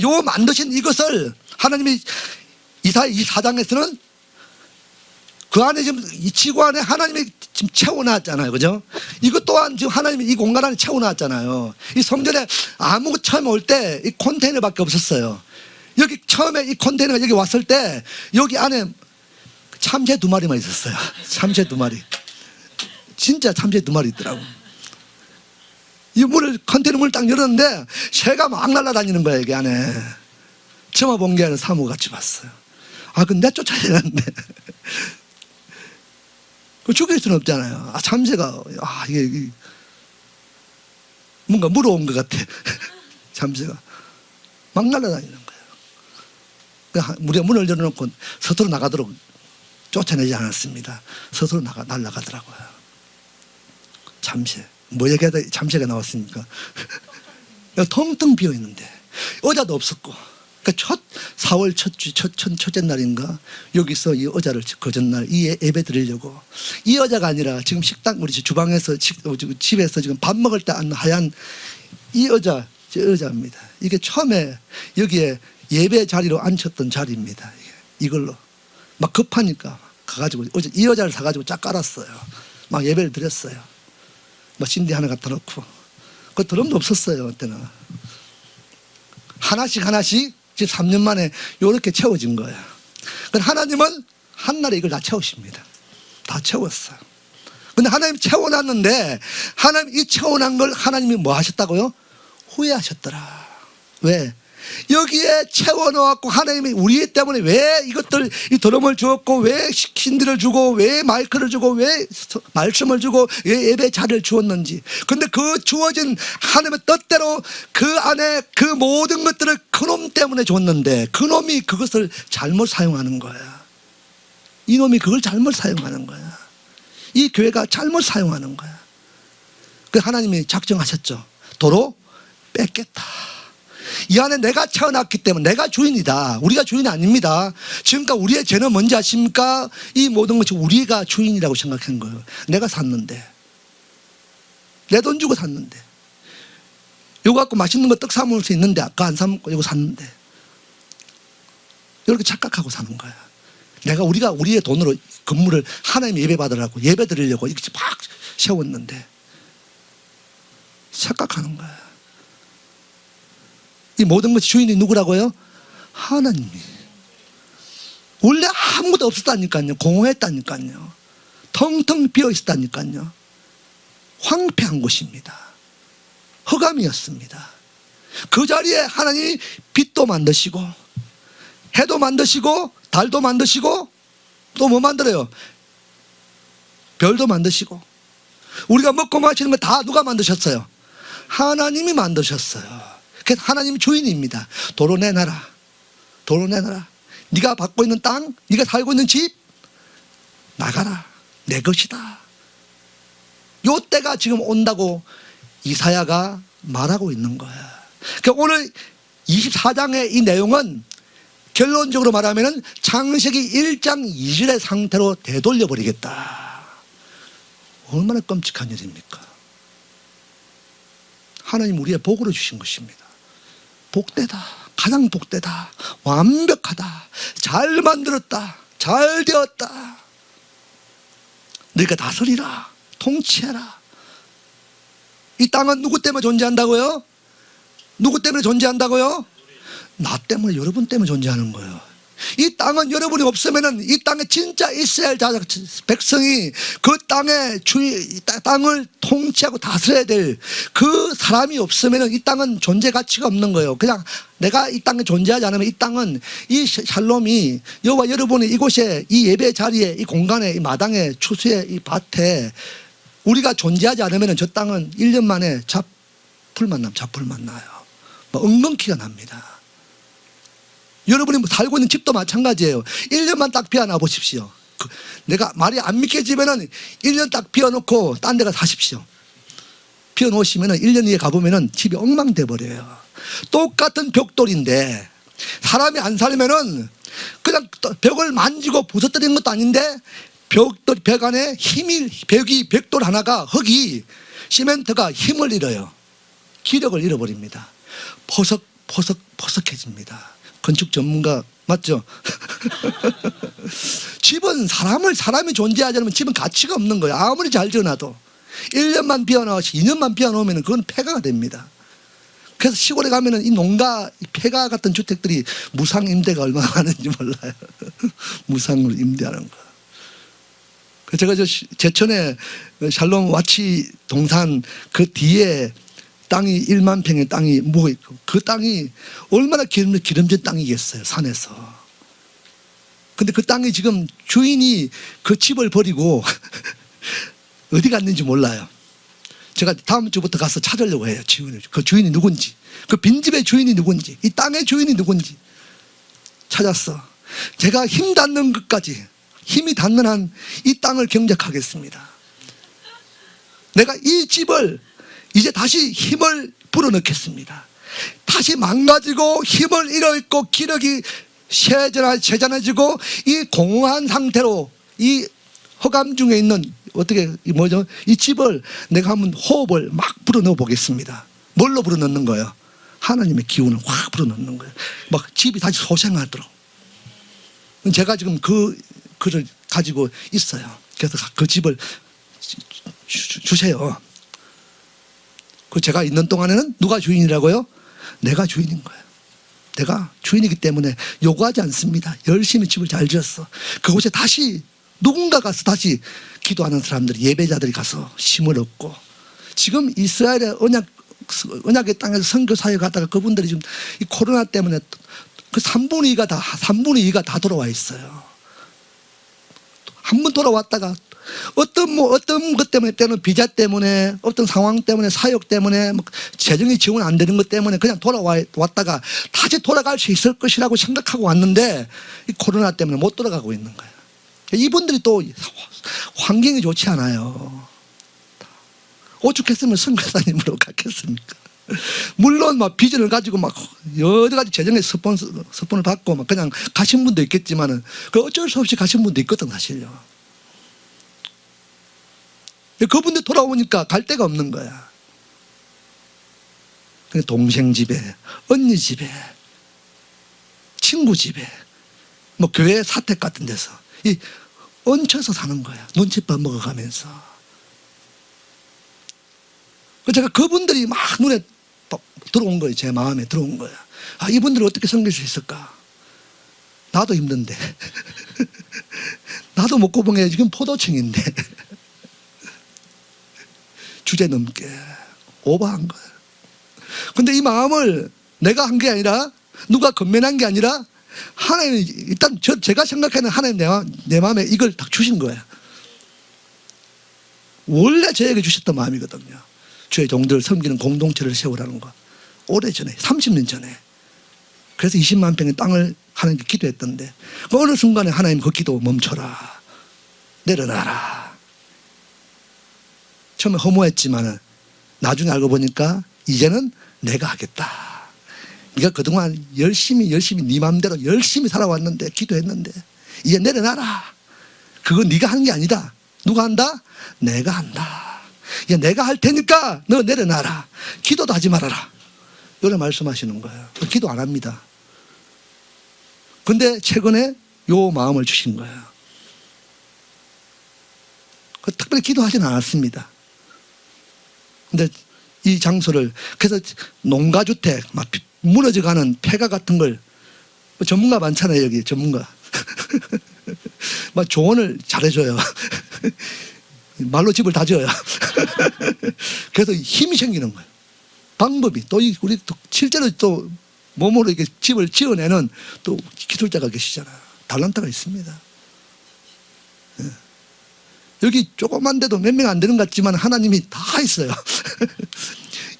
요 만드신 이것을 하나님이 이사야 24장에서는 그 안에 지금 이 지구 안에 하나님이 지금 채워놨잖아요. 그죠? 이것 또한 지금 하나님이 이 공간 안에 채워놨잖아요. 이 성전에 처음에 올 때 이 컨테이너밖에 없었어요. 여기 처음에 이 컨테이너가 여기 왔을 때 여기 안에 참새 2마리만 있었어요. 참새 2마리. 진짜 참새 2마리 있더라고. 이 컨테이너 문을 딱 열었는데 새가 막 날아다니는 거야, 여기 안에. 저만 본 게 아니라 사무같이 봤어요. 근데 쫓아야 되는데. 죽일 수는 없잖아요. 참새가, 이게 뭔가 물어온 것 같아. 참새가. 막 날아다니는 거예요. 우리가 문을 열어놓고 서서로 나가도록 쫓아내지 않았습니다. 서서로 날아가더라고요. 참새. 뭐 얘기하다 참새가 나왔습니까? 텅텅 비어 있는데 의자도 없었고, 그러니까 4월 첫째 날인가 여기서 이 의자를 그 전날 이 예배 드리려고, 이 의자가 아니라 지금 식당 우리 주방에서 집에서 지금 밥 먹을 때 앉는 하얀 이 의자, 제 의자입니다. 이게 처음에 여기에 예배 자리로 앉혔던 자리입니다. 이걸로 막 급하니까 가가지고 이 의자를 사가지고 쫙 깔았어요. 막 예배를 드렸어요. 뭐 신디 하나 갖다 놓고, 그 드럼도 없었어요 그때는. 하나씩 지금 3년 만에 이렇게 채워진 거예요. 하나님은 한날에 이걸 다 채우십니다. 다 채웠어요. 근데 하나님 채워놨는데, 하나님 이 채워난 걸 하나님이 뭐 하셨다고요? 후회하셨더라. 왜? 여기에 채워넣었고 하나님이 우리 때문에 왜 이것들 이 드럼을 주었고 왜 신들을 주고 왜 마이크를 주고 왜 말씀을 주고 왜 예배 자리를 주었는지. 근데 그 주어진 하나님의 뜻대로 그 안에 그 모든 것들을 그놈 때문에 줬는데 그놈이 그것을 잘못 사용하는 거야. 이놈이 그걸 잘못 사용하는 거야. 이 교회가 잘못 사용하는 거야. 그 하나님이 작정하셨죠. 도로 뺏겠다. 이 안에 내가 채워놨기 때문에 내가 주인이다. 우리가 주인이 아닙니다. 지금까지 우리의 죄는 뭔지 아십니까? 이 모든 것이 우리가 주인이라고 생각한 거예요. 내가 샀는데, 내 돈 주고 샀는데, 이거 갖고 맛있는 거 떡 사 먹을 수 있는데 아까 안 사 먹고 이거 샀는데, 이렇게 착각하고 사는 거야. 우리가 우리의 돈으로 건물을 하나님 예배 받으라고 예배 드리려고 이렇게 막 세웠는데 착각하는 거야. 이 모든 것이 주인이 누구라고요? 하나님이. 원래 아무것도 없었다니까요. 공허했다니까요. 텅텅 비어 있었다니까요. 황폐한 곳입니다. 흑암이었습니다. 그 자리에 하나님이 빛도 만드시고 해도 만드시고 달도 만드시고 또 뭐 만들어요? 별도 만드시고. 우리가 먹고 마시는 거 다 누가 만드셨어요? 하나님이 만드셨어요. 그래서 하나님이 주인입니다. 도로 내놔라. 도로 내놔라. 네가 받고 있는 땅, 네가 살고 있는 집 나가라. 내 것이다. 요 때가 지금 온다고 이사야가 말하고 있는 거야. 그러니까 오늘 24장의 이 내용은 결론적으로 말하면 창세기 1장 2절의 상태로 되돌려 버리겠다. 얼마나 끔찍한 일입니까? 하나님 우리의 복으로 주신 것입니다. 복되다. 가장 복되다. 완벽하다. 잘 만들었다. 잘 되었다. 너희가 다스리라. 통치해라. 이 땅은 누구 때문에 존재한다고요? 누구 때문에 존재한다고요? 나 때문에, 여러분 때문에 존재하는 거예요. 이 땅은 여러분이 없으면은 이 땅에 진짜 이스라엘 백성이 그 땅을 통치하고 다스려야 될 그 사람이 없으면은 이 땅은 존재 가치가 없는 거예요. 그냥 내가 이 땅에 존재하지 않으면 이 땅은 이 샬롬이 여호와 여러분이 이곳에 이 예배 자리에 이 공간에 이 마당에 추수에 이 밭에 우리가 존재하지 않으면은 저 땅은 1년 만에 잡풀만 나요. 뭐 엉겅퀴가 납니다. 여러분이 살고 있는 집도 마찬가지예요. 1년만 딱 비워놔 보십시오. 내가 말이 안 믿겨지면은 1년 딱 비워놓고 딴 데 가서 사십시오. 비워놓으시면은 1년 뒤에 가보면은 집이 엉망돼 버려요. 똑같은 벽돌인데 사람이 안 살면은 그냥 벽을 만지고 부서뜨리는 것도 아닌데 벽 안에 벽돌 하나가 흙이 시멘트가 힘을 잃어요. 기력을 잃어버립니다. 퍼석해집니다. 건축 전문가 맞죠? 집은 사람이 존재하지 않으면 집은 가치가 없는 거예요. 아무리 잘 지어놔도 1년만 비워놓으시 2년만 비워놓으면 그건 폐가가 됩니다. 그래서 시골에 가면은 이 농가 폐가 같은 주택들이 무상 임대가 얼마나 하는지 몰라요. 무상으로 임대하는 거. 제가 제천에 샬롬 와치 동산 그 뒤에 땅이 1만 평의 땅이 뭐 있고 그 땅이 얼마나 기름진 땅이겠어요. 산에서. 근데 그 땅이 지금 주인이 그 집을 버리고 어디 갔는지 몰라요. 제가 다음 주부터 가서 찾으려고 해요. 그 주인이 누군지, 그 빈집의 주인이 누군지, 이 땅의 주인이 누군지 찾았어. 제가 힘 닿는 것까지, 힘이 닿는 한 이 땅을 경작하겠습니다. 내가 이 집을 이제 다시 힘을 불어넣겠습니다. 다시 망가지고 힘을 잃어있고 기력이 쇠잔해지고 이 공허한 상태로 이 허감 중에 있는 이 집을 내가 한번 호흡을 막 불어넣어 보겠습니다. 뭘로 불어넣는 거예요? 하나님의 기운을 확 불어넣는 거예요. 막 집이 다시 소생하도록. 제가 지금 그를 가지고 있어요. 그래서 그 집을 주세요. 그 제가 있는 동안에는 누가 주인이라고요? 내가 주인인 거예요. 내가 주인이기 때문에 요구하지 않습니다. 열심히 집을 잘 지었어. 그곳에 다시 누군가 가서 다시 기도하는 사람들이, 예배자들이 가서 힘을 얻고, 지금 이스라엘의 언약 언약의 땅에서 선교사역 하다가 그분들이 지금 이 코로나 때문에 그 3분의 2가 다 돌아와 있어요. 한 번 돌아왔다가 어떤 것 때문에, 때는 비자 때문에, 어떤 상황 때문에, 사역 때문에, 재정이 지원 안 되는 것 때문에 그냥 돌아왔다가 다시 돌아갈 수 있을 것이라고 생각하고 왔는데 이 코로나 때문에 못 돌아가고 있는 거예요. 이분들이 또 환경이 좋지 않아요. 오죽했으면 선교사님으로 갔겠습니까? 물론 막 비전을 가지고 막 여러 가지 재정의 스폰을 받고 막 그냥 가신 분도 있겠지만은 그 어쩔 수 없이 가신 분도 있거든 사실요. 그분들 돌아오니까 갈 데가 없는 거야. 동생 집에, 언니 집에, 친구 집에, 뭐 교회 사택 같은 데서 이 얹혀서 사는 거야. 눈칫밥 먹어가면서. 제가 그분들이 막 눈에 들어온 거예요. 제 마음에 들어온 거야. 아, 이분들을 어떻게 섬길 수 있을까? 나도 힘든데. 나도 목고봉에 지금 포도청인데. 주제 넘게 오버한 거야. 근데 이 마음을 내가 한 게 아니라 누가 건면한 게 아니라 하나님이 일단 제가 생각하는 하나님 내 마음에 이걸 딱 주신 거야. 원래 저에게 주셨던 마음이거든요. 주의 종들을 섬기는 공동체를 세우라는 거. 오래전에 30년 전에. 그래서 20만 평의 땅을 하나님께 기도했던데 어느 순간에 하나님 그 기도 멈춰라. 내려놔라. 처음에 허무했지만 나중에 알고 보니까 이제는 내가 하겠다. 네가 그동안 열심히 네 마음대로 열심히 살아왔는데 기도했는데 이제 내려놔라. 그건 네가 하는 게 아니다. 누가 한다? 내가 한다. 이제 내가 할 테니까 너 내려놔라. 기도도 하지 말아라. 이렇게 말씀하시는 거예요. 기도 안 합니다. 근데 최근에 요 마음을 주신 거예요. 특별히 기도하지는 않았습니다. 근데 이 장소를 그래서 농가주택 막 무너져가는 폐가 같은 걸 전문가 많잖아요. 여기 전문가 막 조언을 잘해줘요. 말로 집을 다 지어요. 그래서 힘이 생기는 거예요. 방법이 또 우리 또 실제로 또 몸으로 이렇게 집을 지어내는 또 기술자가 계시잖아요. 달란트가 있습니다. 여기 조그만 데도 몇 명 안 되는 것 같지만 하나님이 다 있어요.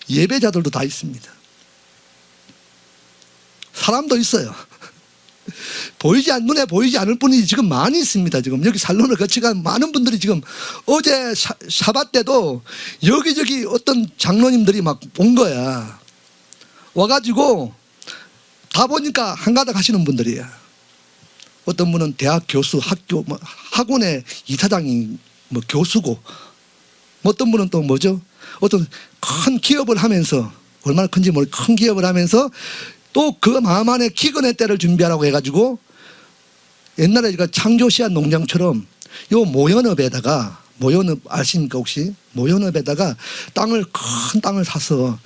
예배자들도 다 있습니다. 사람도 있어요. 눈에 보이지 않을 분이 지금 많이 있습니다. 지금 여기 살론을 거쳐간 많은 분들이 지금 어제 샤bat 때도 여기저기 어떤 장로님들이 막 온 거야. 와가지고 다 보니까 한가닥 하시는 분들이야. 어떤 분은 대학 교수, 학원의 이사장이 뭐 교수고, 어떤 분은 또 뭐죠? 어떤 큰 기업을 하면서, 얼마나 큰지 모르겠 큰 기업을 하면서 또 그 마음 안에 기근의 때를 준비하라고 해가지고 옛날에 제가 창조시한 농장처럼 요 모연업에다가, 모연업 아십니까 혹시? 모연업에다가 큰 땅을 사서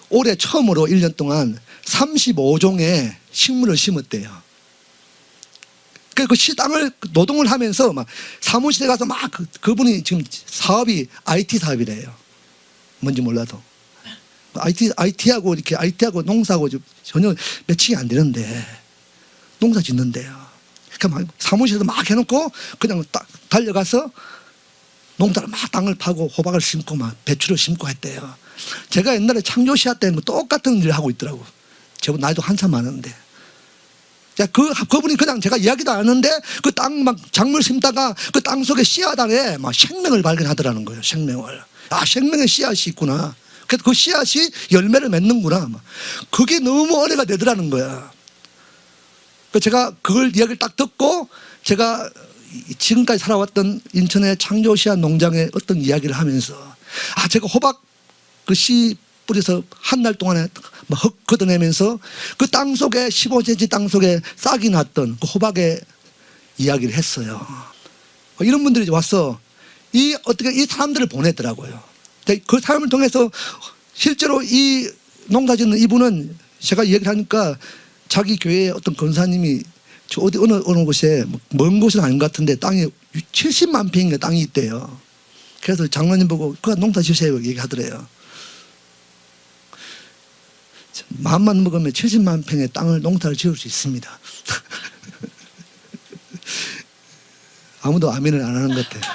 올해 처음으로 1년 동안 35종의 식물을 심었대요. 그 땅을 노동을 하면서 막 사무실에 가서 막 그분이 지금 사업이 IT 사업이래요. 뭔지 몰라도. IT하고 이렇게 IT하고 농사하고 전혀 매칭이 안 되는데 농사 짓는데요. 그러니까 막 사무실에서 막 해놓고 그냥 딱 달려가서 농사를 막 땅을 파고 호박을 심고 막 배추를 심고 했대요. 제가 옛날에 창조시아 때 뭐 똑같은 일을 하고 있더라고. 저분 나이도 한참 많은데. 그분이 그냥 제가 이야기도 안 하는데 그 땅 막 작물 심다가 그 땅 속에 씨앗 안에 막 생명을 발견하더라는 거예요. 생명을. 아, 생명의 씨앗이 있구나. 그래서 그 씨앗이 열매를 맺는구나. 그게 너무 은혜가 되더라는 거야. 제가 그걸 이야기를 딱 듣고 제가 지금까지 살아왔던 인천의 창조시아 농장의 어떤 이야기를 하면서 아, 제가 호박 그 씨 뿌려서 한 달 동안에 흙 걷어내면서 그 땅 속에 15cm 땅 속에 싹이 났던 그 호박의 이야기를 했어요. 이런 분들이 와서 어떻게 이 사람들을 보냈더라고요. 그 사람을 통해서 실제로 이 농사 짓는 이분은 제가 이야기를 하니까 자기 교회의 어떤 권사님이 어느 곳에 먼 곳은 아닌 것 같은데 땅이 70만 평의 땅이 있대요. 그래서 장로님 보고 그가 농사 지으세요 얘기하더래요. 마음만 먹으면 70만 평의 땅을 농사를 지을 수 있습니다. 아무도 아멘을 안 하는 것 같아요.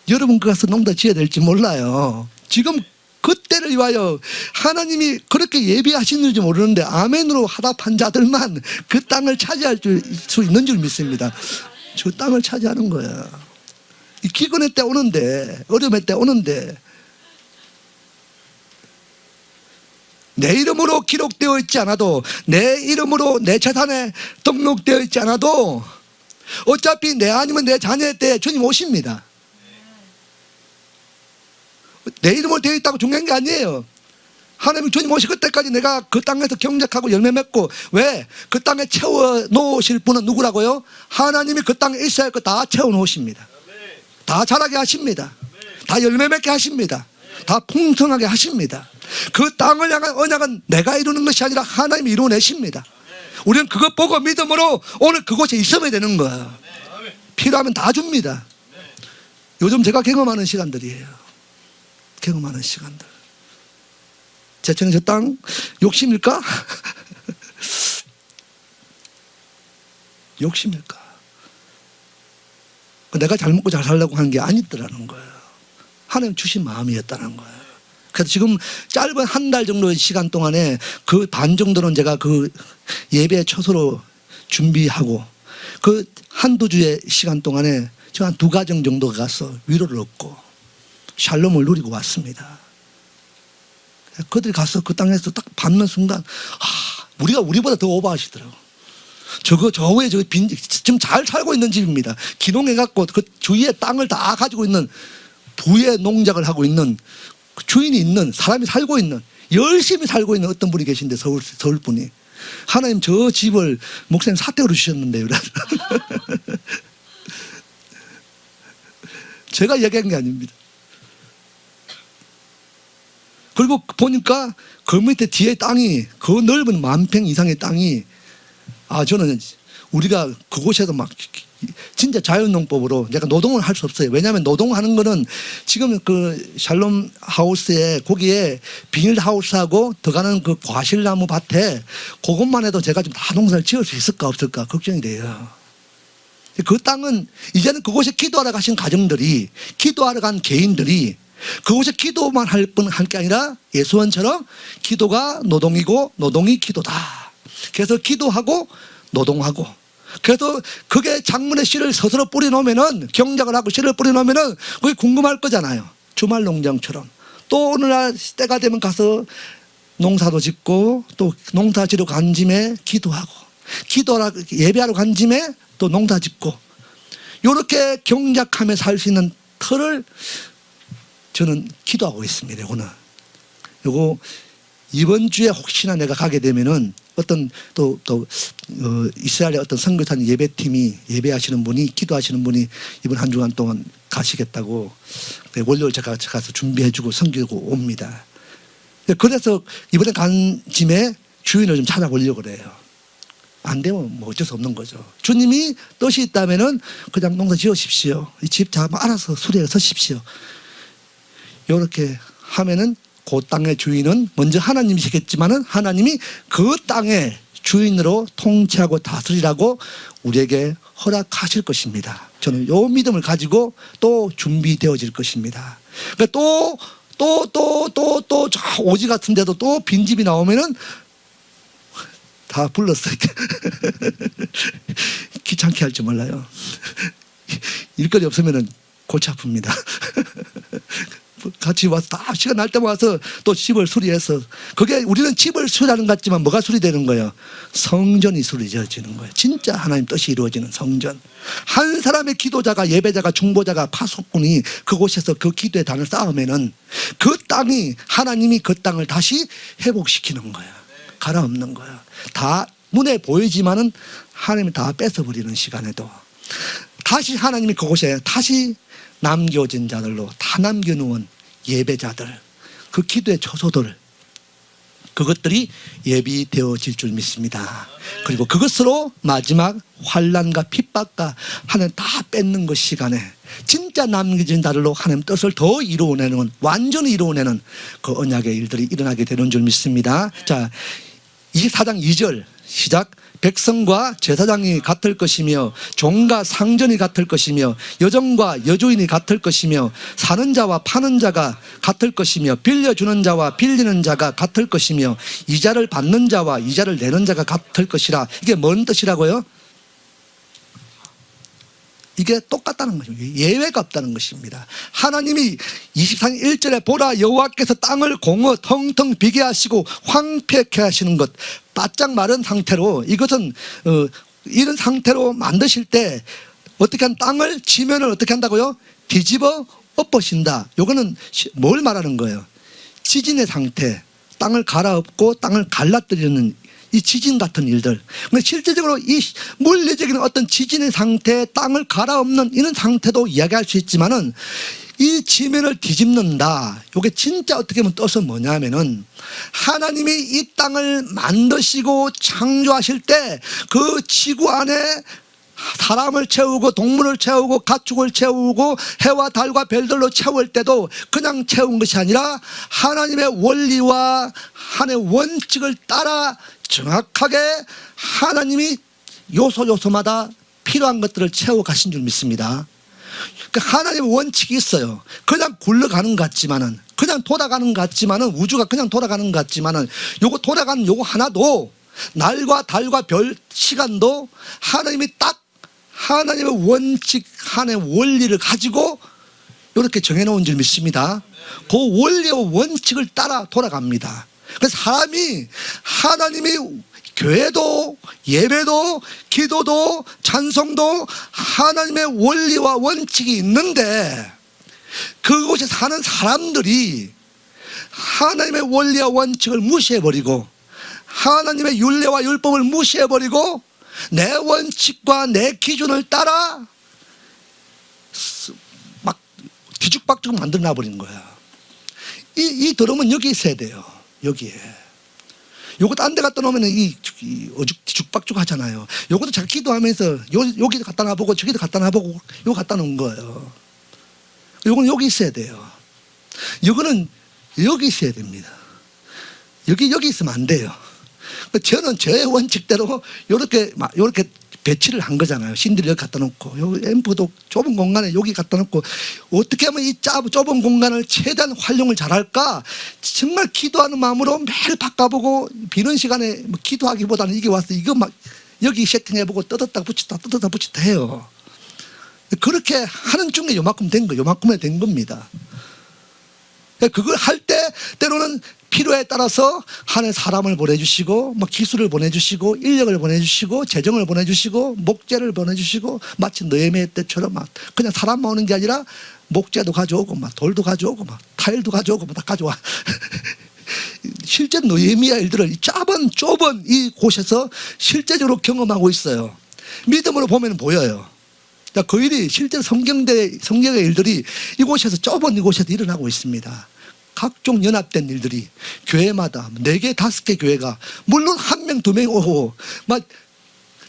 여러분 가서 농사 지어야 될지 몰라요. 지금 그때를 위하여 하나님이 그렇게 예비하시는지 모르는데 아멘으로 하답한 자들만 그 땅을 차지할 수 있는 줄 믿습니다. 저 땅을 차지하는 거야. 이 기근의 때 오는데, 어려움의 때 오는데, 내 이름으로 기록되어 있지 않아도, 내 이름으로 내 재산에 등록되어 있지 않아도 어차피 내 아니면 내 자녀의 때에 주님 오십니다. 내 이름으로 되어 있다고 중요한 게 아니에요. 하나님 주님 오실 그때까지 내가 그 땅에서 경작하고 열매 맺고, 왜? 그 땅에 채워 놓으실 분은 누구라고요? 하나님이 그 땅에 있어야 할 거 다 채워 놓으십니다. 다 자라게 하십니다. 다 열매 맺게 하십니다. 다 풍성하게 하십니다. 그 땅을 향한 언약은 내가 이루는 것이 아니라 하나님이 이루어내십니다. 우리는 그것 보고 믿음으로 오늘 그곳에 있으면 되는 거예요. 필요하면 다 줍니다. 요즘 제가 경험하는 시간들이에요. 경험하는 시간들. 제천의 저 땅 욕심일까? 욕심일까? 내가 잘 먹고 잘 살려고 하는 게 아니더라는 거예요. 하나님 주신 마음이었다는 거예요. 그래서 지금 짧은 한 달 정도의 시간 동안에 그 반 정도는 제가 그 예배 초소로 준비하고, 그 한두 주의 시간 동안에 제가 한 2가정 정도 가서 위로를 얻고 샬롬을 누리고 왔습니다. 그들이 가서 그 땅에서 딱 밟는 순간, 우리보다 더 오버하시더라고. 저 후에 지금 잘 살고 있는 집입니다. 기농해갖고 그 주위에 땅을 다 가지고 있는, 부의 농작을 하고 있는, 주인이 있는, 사람이 살고 있는, 열심히 살고 있는 어떤 분이 계신데, 서울 분이. 하나님 저 집을 목사님 사택으로 주셨는데요. 제가 얘기한 게 아닙니다. 그리고 보니까 그 밑에 뒤에 땅이, 그 넓은 10,000평 이상의 땅이, 저는 우리가 그곳에서 막 진짜 자연농법으로 내가 노동을 할 수 없어요. 왜냐하면 노동하는 거는 지금 그 샬롬 하우스에, 거기에 비닐 하우스하고 들어가는 그 과실나무 밭에 그것만 해도 제가 좀 다 농사를 지을 수 있을까 없을까 걱정이 돼요. 그 땅은 이제는 그곳에 기도하러 가신 가정들이, 기도하러 간 개인들이 그곳에 기도만 할 게 아니라 예수원처럼 기도가 노동이고 노동이 기도다. 그래서 기도하고 노동하고, 그래서 그게 작물에 씨를 스스로 뿌려놓으면은, 경작을 하고 씨를 뿌려놓으면은 그게 궁금할 거잖아요. 주말 농장처럼. 또 오늘날 때가 되면 가서 농사도 짓고, 또 농사 지러 간 짐에 기도하고, 기도하러 예배하러 간 짐에 또 농사 짓고, 이렇게 경작하며 살 수 있는 터를 저는 기도하고 있습니다. 요거 이번 주에 혹시나 내가 가게 되면은 어떤 이스라엘의 어떤 선교사님 예배팀이, 예배하시는 분이, 기도하시는 분이 이번 한 주간 동안 가시겠다고 월요일 제가 가서 준비해주고 섬기고 옵니다. 그래서 이번에 간 짐에 주인을 좀 찾아보려고 그래요. 안 되면 뭐 어쩔 수 없는 거죠. 주님이 뜻이 있다면은 그냥 농사 지으십시오. 이 집 알아서 수리해 서십시오. 이렇게 하면은 그 땅의 주인은 먼저 하나님이시겠지만은 하나님이 그 땅의 주인으로 통치하고 다스리라고 우리에게 허락하실 것입니다. 저는 요 믿음을 가지고 또 준비되어질 것입니다. 그러니까 또 저 오지 같은 데도 또 빈집이 나오면은 다 불렀어요. 귀찮게 할 줄 몰라요. 일거리 없으면은 골치 아픕니다. 같이 와서 다 시간 날 때만 와서 또 집을 수리해서, 그게 우리는 집을 수리하는 것 같지만 뭐가 수리되는 거예요? 성전이 수리되어지는 거예요. 진짜 하나님 뜻이 이루어지는 성전. 한 사람의 기도자가, 예배자가, 중보자가, 파수꾼이 그곳에서 그 기도의 단을 쌓으면은 그 땅이, 하나님이 그 땅을 다시 회복시키는 거예요. 갈아엎는 거예요. 다 눈에 보이지만은 하나님이 다 뺏어버리는 시간에도 다시 하나님이 그곳에 다시 남겨진 자들로 다 남겨놓은 예배자들, 그 기도의 초소들, 그것들이 예비되어질 줄 믿습니다. 그리고 그것으로 마지막 환난과 핍박과 하나님 다 뺏는 것 시간에 진짜 남겨진 자들로 하나님 뜻을 더 이루어내는, 완전히 이루어내는 그 언약의 일들이 일어나게 되는 줄 믿습니다. 자, 24장 2절 시작. 백성과 제사장이 같을 것이며 종과 상전이 같을 것이며 여종과 여주인이 같을 것이며 사는 자와 파는 자가 같을 것이며 빌려주는 자와 빌리는 자가 같을 것이며 이자를 받는 자와 이자를 내는 자가 같을 것이라. 이게 뭔 뜻이라고요? 이게 똑같다는 것입니다. 예외가 없다는 것입니다. 하나님이 24장 1절에 보라 여호와께서 땅을 공허 텅텅 비게 하시고 황폐케 하시는 것, 바짝 마른 상태로, 이것은 이런 상태로 만드실 때 어떻게 한 땅을, 지면을 어떻게 한다고요? 뒤집어 엎으신다. 이거는 뭘 말하는 거예요? 지진의 상태, 땅을 갈아엎고 땅을 갈라뜨리는 이 지진 같은 일들. 근데 실제적으로 이 물리적인 어떤 지진의 상태, 땅을 갈아엎는 이런 상태도 이야기할 수 있지만은 이 지면을 뒤집는다. 이게 진짜 어떻게 보면 뜻은 뭐냐면은 하나님이 이 땅을 만드시고 창조하실 때 그 지구 안에 사람을 채우고 동물을 채우고 가축을 채우고 해와 달과 별들로 채울 때도 그냥 채운 것이 아니라 하나님의 원리와 하나님의 원칙을 따라 정확하게 하나님이 요소요소마다 필요한 것들을 채워 가신 줄 믿습니다. 하나님의 원칙이 있어요. 그냥 굴러가는 것 같지만은, 그냥 돌아가는 것 같지만은, 우주가 그냥 돌아가는 것 같지만은 요거 돌아가는 요거 하나도, 날과 달과 별 시간도 하나님이 딱 하나님의 원칙, 하나님의 원리를 가지고 이렇게 정해놓은 줄 믿습니다. 그 원리와 원칙을 따라 돌아갑니다. 그래서 사람이 하나님이 교회도 예배도 기도도 찬송도 하나님의 원리와 원칙이 있는데 그곳에 사는 사람들이 하나님의 원리와 원칙을 무시해버리고 하나님의 율례와 율법을 무시해버리고 내 원칙과 내 기준을 따라 막 뒤죽박죽 만들어놔버린 거야. 이 드럼은 여기 있어야 돼요. 여기에. 요거 딴 데 갖다 놓으면 뒤죽박죽 하잖아요. 요것도 잘 기도하면서 여기도 갖다 놔보고 저기도 갖다 놔보고 요거 갖다 놓은 거예요. 요거는 여기 있어야 돼요. 요거는 여기 있어야 됩니다. 여기 있으면 안 돼요. 저는 저의 원칙대로 요렇게 배치를 한 거잖아요. 신들을 여기 갖다 놓고, 요 앰프도 좁은 공간에 여기 갖다 놓고, 어떻게 하면 이 좁은 공간을 최대한 활용을 잘할까? 정말 기도하는 마음으로 매일 바꿔보고, 비는 시간에 뭐 기도하기보다는 이게 와서 이거 막 여기 세팅해보고 뜯었다 붙였다 해요. 그렇게 하는 중에 요만큼 된 거, 요만큼에 된 겁니다. 그걸 할 때 때로는 필요에 따라서 하나님 사람을 보내주시고 막 기술을 보내주시고 인력을 보내주시고 재정을 보내주시고 목재를 보내주시고 마치 느헤미야 때처럼 막 그냥 사람만 오는 게 아니라 목재도 가져오고 막 돌도 가져오고 막 타일도 가져오고 막 다 가져와. 실제 느헤미야 일들을 좁은 이 곳에서 실제적으로 경험하고 있어요. 믿음으로 보면 보여요. 그 일이 실제 성경의 일들이 이곳에서 좁은 이곳에서 일어나고 있습니다. 각종 연합된 일들이 교회마다 4개, 5개 교회가 물론 1명, 2명 오고 막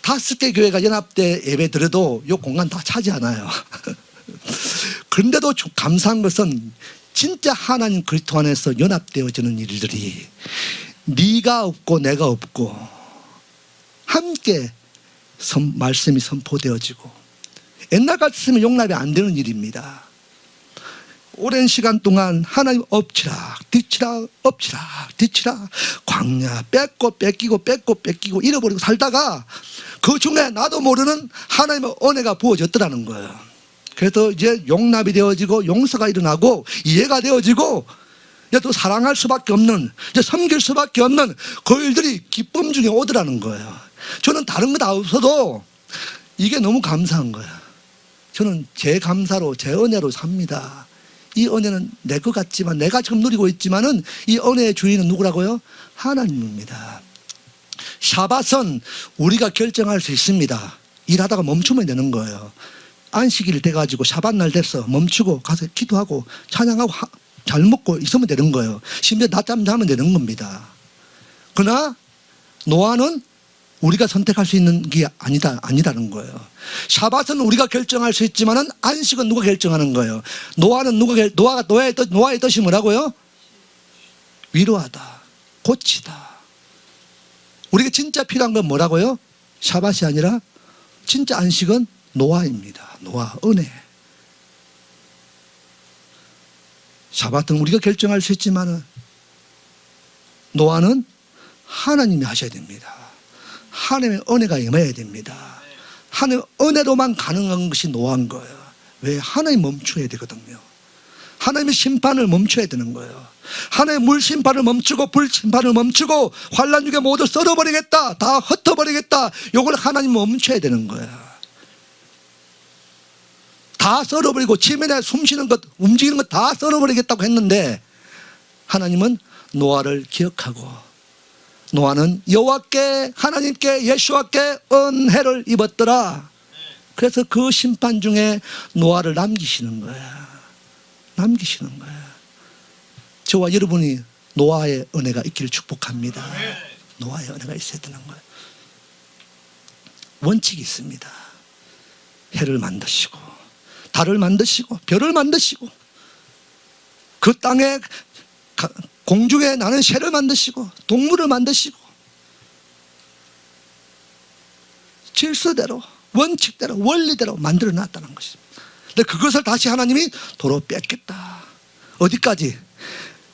5개 교회가 연합돼 예배 드려도 이 공간 다 차지하나요? 그런데도 감사한 것은 진짜 하나님 그리스도 안에서 연합되어지는 일들이 네가 없고 내가 없고 함께 말씀이 선포되어지고 옛날 같으면 용납이 안 되는 일입니다. 오랜 시간 동안 하나님 엎치락 뒤치락 엎치락 뒤치락 광야 뺏고 뺏기고 잃어버리고 살다가 그 중에 나도 모르는 하나님의 은혜가 부어졌더라는 거예요. 그래서 이제 용납이 되어지고 용서가 일어나고 이해가 되어지고 이제 또 사랑할 수밖에 없는, 이제 섬길 수밖에 없는 그 일들이 기쁨 중에 오더라는 거예요. 저는 다른 거 다 없어도 이게 너무 감사한 거예요. 저는 제 감사로 제 은혜로 삽니다. 이 은혜는 내 것 같지만 내가 지금 누리고 있지만은 이 은혜의 주인은 누구라고요? 하나님입니다. 샤밧은 우리가 결정할 수 있습니다. 일하다가 멈추면 되는 거예요. 안식일 돼가지고 샤밧날 돼서 멈추고 가서 기도하고 찬양하고 잘 먹고 있으면 되는 거예요. 심지어 낮잠 자면 되는 겁니다. 그러나 노아는 우리가 선택할 수 있는 게 아니다는 거예요. 샤밧은 우리가 결정할 수 있지만은 안식은 누가 결정하는 거예요. 노아의 뜻이 뭐라고요? 위로하다, 고치다. 우리가 진짜 필요한 건 뭐라고요? 샤밧이 아니라 진짜 안식은 노아입니다. 노아, 은혜. 샤밧은 우리가 결정할 수 있지만은 노아는 하나님이 하셔야 됩니다. 하나님의 은혜가 임해야 됩니다. 하나님의 은혜로만 가능한 것이 노아인 거예요. 왜? 하나님 멈춰야 되거든요. 하나님의 심판을 멈춰야 되는 거예요. 하나님의 물 심판을 멈추고 불 심판을 멈추고 환난 중에 모두 썰어버리겠다, 다 흩어버리겠다, 요걸 하나님 멈춰야 되는 거예요. 다 썰어버리고 지면에 숨쉬는 것, 움직이는 것 다 썰어버리겠다고 했는데 하나님은 노아를 기억하고, 노아는 여호와께 하나님께 예수와께 은혜를 입었더라. 그래서 그 심판 중에 노아를 남기시는 거야. 남기시는 거야. 저와 여러분이 노아의 은혜가 있기를 축복합니다. 노아의 은혜가 있어야 되는 거예요. 원칙이 있습니다. 해를 만드시고 달을 만드시고 별을 만드시고 그 땅에 공중에 나는 새를 만드시고 동물을 만드시고 질서대로 원칙대로 원리대로 만들어 놨다는 것입니다. 근데 그것을 다시 하나님이 도로 뺏겠다. 어디까지?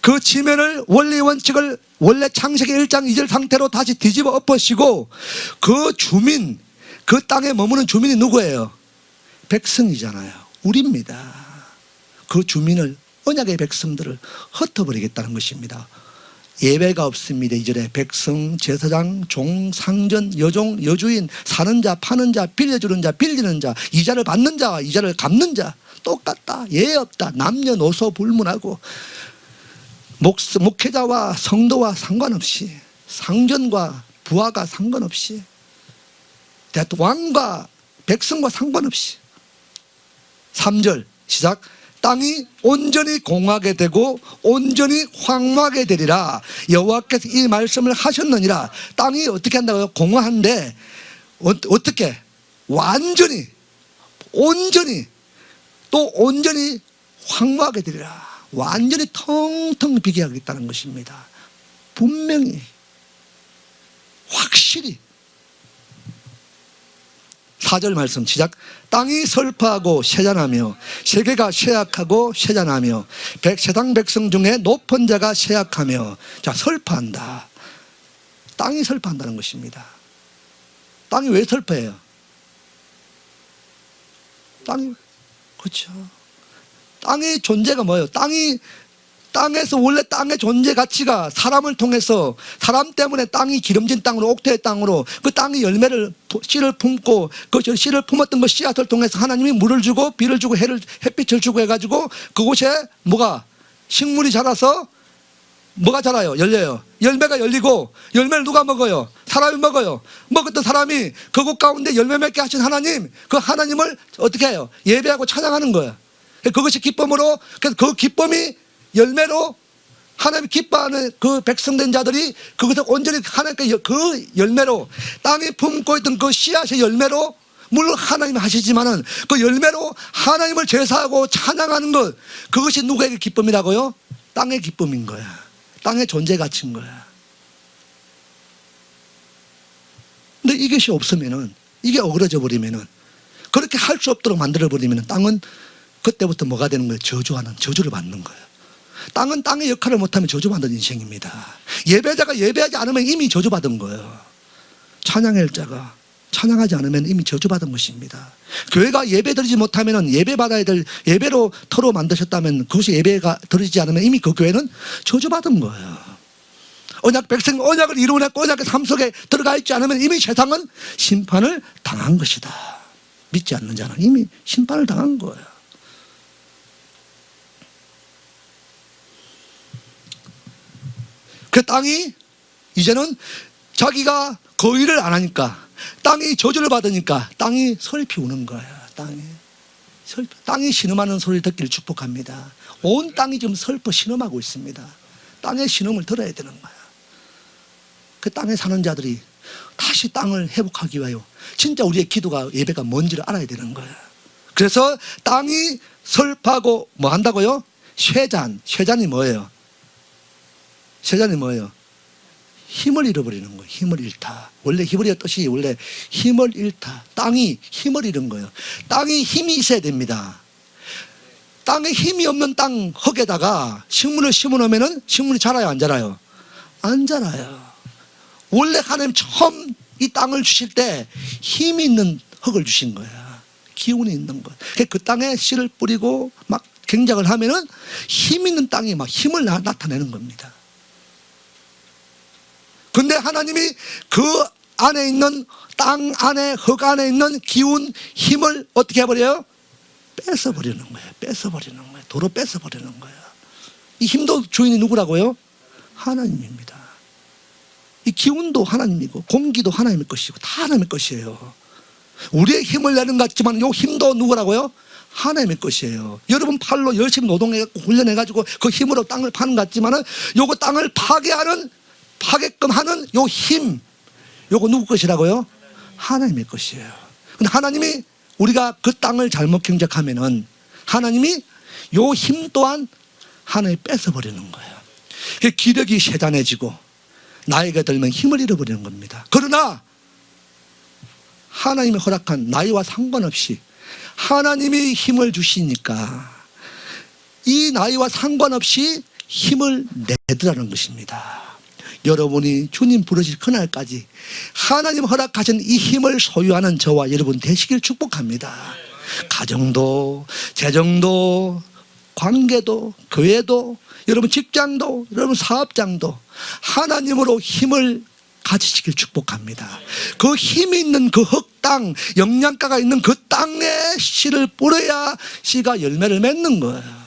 그 지면을 원리 원칙을 원래 창세기 1장 2절 상태로 다시 뒤집어 엎으시고 그 주민, 그 땅에 머무는 주민이 누구예요? 백성이잖아요. 우리입니다. 그 주민을, 언약의 백성들을 흩어버리겠다는 것입니다. 예배가 없습니다. 2절에 백성, 제사장, 종, 상전, 여종, 여주인, 사는 자, 파는 자, 빌려주는 자, 빌리는 자, 이자를 받는 자와 이자를 갚는 자 똑같다. 예외 없다. 남녀노소 불문하고 목회자와 성도와 상관없이, 상전과 부하가 상관없이, 왕과 백성과 상관없이. 3절 시작. 땅이 온전히 공하게 되고 온전히 황무하게 되리라. 여호와께서 이 말씀을 하셨느니라. 땅이 어떻게 한다고요? 공하한데 어떻게? 완전히, 온전히, 또 온전히 황무하게 되리라. 완전히 텅텅 비게 하겠다는 것입니다. 분명히, 확실히. 4절 말씀 시작. 땅이 설파하고 쇠잔하며 세계가 쇠약하고 쇠잔하며 세상 백성 중에 높은 자가 쇠약하며. 자, 설파한다. 땅이 설파한다는 것입니다. 땅이 왜 설파해요? 땅이, 그렇죠. 땅의 존재가 뭐예요? 땅에서 원래 땅의 존재 가치가 사람을 통해서, 사람 때문에 땅이 기름진 땅으로, 옥토의 땅으로, 그 땅이 열매를, 씨를 품고 그 씨를 품었던 그 씨앗을 통해서 하나님이 물을 주고 비를 주고 햇빛을 주고 해가지고 그곳에 뭐가, 식물이 자라서 뭐가 자라요? 열려요. 열매가 열리고, 열매를 누가 먹어요? 사람이 먹어요. 먹었던 사람이 그곳 가운데 열매 맺게 하신 하나님, 그 하나님을 어떻게 해요? 예배하고 찬양하는 거예요. 그것이 기쁨으로, 그래서 그 기쁨이 열매로 하나님이 기뻐하는 그 백성된 자들이 그것을 온전히 하나님께 그 열매로, 땅에 품고 있던 그 씨앗의 열매로, 물론 하나님이 하시지만은 그 열매로 하나님을 제사하고 찬양하는 것, 그것이 누구에게 기쁨이라고요? 땅의 기쁨인 거야. 땅의 존재 가치인 거야. 근데 이것이 없으면은, 이게 어그러져 버리면은, 그렇게 할 수 없도록 만들어 버리면은 땅은 그때부터 뭐가 되는 거예요? 저주를 받는 거예요. 땅은 땅의 역할을 못하면 저주받는 인생입니다. 예배자가 예배하지 않으면 이미 저주받은 거예요. 찬양할 자가 찬양하지 않으면 이미 저주받은 것입니다. 교회가 예배 드리지 못하면, 예배 받아야 될 예배로 터로 만드셨다면 그것이 예배가 드리지 않으면 이미 그 교회는 저주받은 거예요. 언약 백성, 언약을 이루어냈고 언약의 삶 속에 들어가 있지 않으면 이미 세상은 심판을 당한 것이다. 믿지 않는 자는 이미 심판을 당한 거예요. 그 땅이 이제는 자기가 거의를 안 하니까, 땅이 저주를 받으니까 땅이 슬피 우는 거야. 땅이 신음하는 소리를 듣기를 축복합니다. 온 땅이 지금 슬퍼 신음하고 있습니다. 땅의 신음을 들어야 되는 거야. 그 땅에 사는 자들이 다시 땅을 회복하기 위하여 진짜 우리의 기도가 예배가 뭔지를 알아야 되는 거예요. 그래서 땅이 설파하고 뭐 한다고요? 쇠잔이 뭐예요? 쇠잔이 뭐예요? 힘을 잃어버리는 거예요. 힘을 잃다. 원래 히브리어 뜻이 원래 힘을 잃다. 땅이 힘을 잃은 거예요. 땅이 힘이 있어야 됩니다. 땅에 힘이 없는 땅 흙에다가 식물을 심어놓으면 식물이 자라요, 안 자라요? 안 자라요. 원래 하나님 처음 이 땅을 주실 때 힘이 있는 흙을 주신 거야. 기운이 있는 것. 그 땅에 씨를 뿌리고 막 경작을 하면은 힘 있는 땅이 막 힘을 나타내는 겁니다. 근데 하나님이 그 안에 있는 땅 안에 흙 안에 있는 기운 힘을 어떻게 해버려요? 뺏어버리는 거예요. 뺏어버리는 거예요. 도로 뺏어버리는 거예요. 이 힘도 주인이 누구라고요? 하나님입니다. 이 기운도 하나님이고 공기도 하나님의 것이고 다 하나님의 것이에요. 우리의 힘을 내는 것 같지만 이 힘도 누구라고요? 하나님의 것이에요. 여러분 팔로 열심히 노동해갖고 훈련해가지고 그 힘으로 땅을 파는 것 같지만은 요거 땅을 파게끔 하는 요 힘, 요거 누구 것이라고요? 하나님의 것이에요. 근데 하나님이 우리가 그 땅을 잘못 경작하면은 하나님이 요 힘 또한 하나님이 뺏어버리는 거예요. 기력이 쇠잔해지고 나이가 들면 힘을 잃어버리는 겁니다. 그러나 하나님이 허락한 나이와 상관없이 하나님이 힘을 주시니까 이 나이와 상관없이 힘을 내더라는 것입니다. 여러분이 주님 부르실 그날까지 하나님 허락하신 이 힘을 소유하는 저와 여러분 되시길 축복합니다. 가정도, 재정도, 관계도, 교회도, 여러분 직장도, 여러분 사업장도 하나님으로 힘을 가지시길 축복합니다. 그 힘이 있는 그 흙땅, 영양가가 있는 그 땅에 씨를 뿌려야 씨가 열매를 맺는 거예요.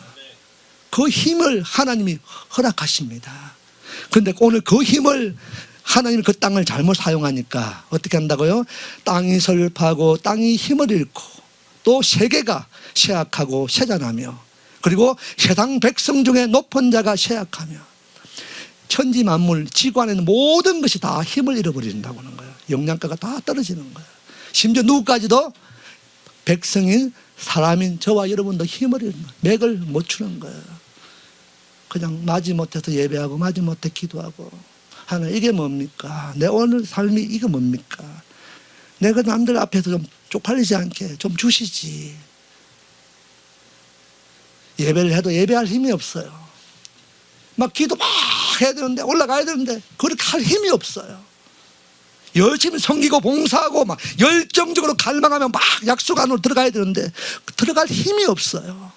그 힘을 하나님이 허락하십니다. 그런데 오늘 그 힘을 하나님이 그 땅을 잘못 사용하니까 어떻게 한다고요? 땅이 설파하고 땅이 힘을 잃고 또 세계가 쇠약하고 쇠잔하며 그리고 세상 백성 중에 높은 자가 쇠약하며 천지 만물 지구 안에 있는 모든 것이 다 힘을 잃어버린다고 하는 거예요. 영양가가 다 떨어지는 거예요. 심지어 누구까지도 백성인 사람인 저와 여러분도 힘을 잃는 맥을 못 추는 거예요. 그냥 마지못해서 예배하고 마지못해 기도하고 하나 이게 뭡니까? 내 오늘 삶이 이게 뭡니까? 내가 남들 앞에서 좀 쪽팔리지 않게 좀 주시지. 예배를 해도 예배할 힘이 없어요. 막 기도 막 해야 되는데 올라가야 되는데 그렇게 할 힘이 없어요. 열심히 섬기고 봉사하고 막 열정적으로 갈망하며 막 약속 안으로 들어가야 되는데 들어갈 힘이 없어요.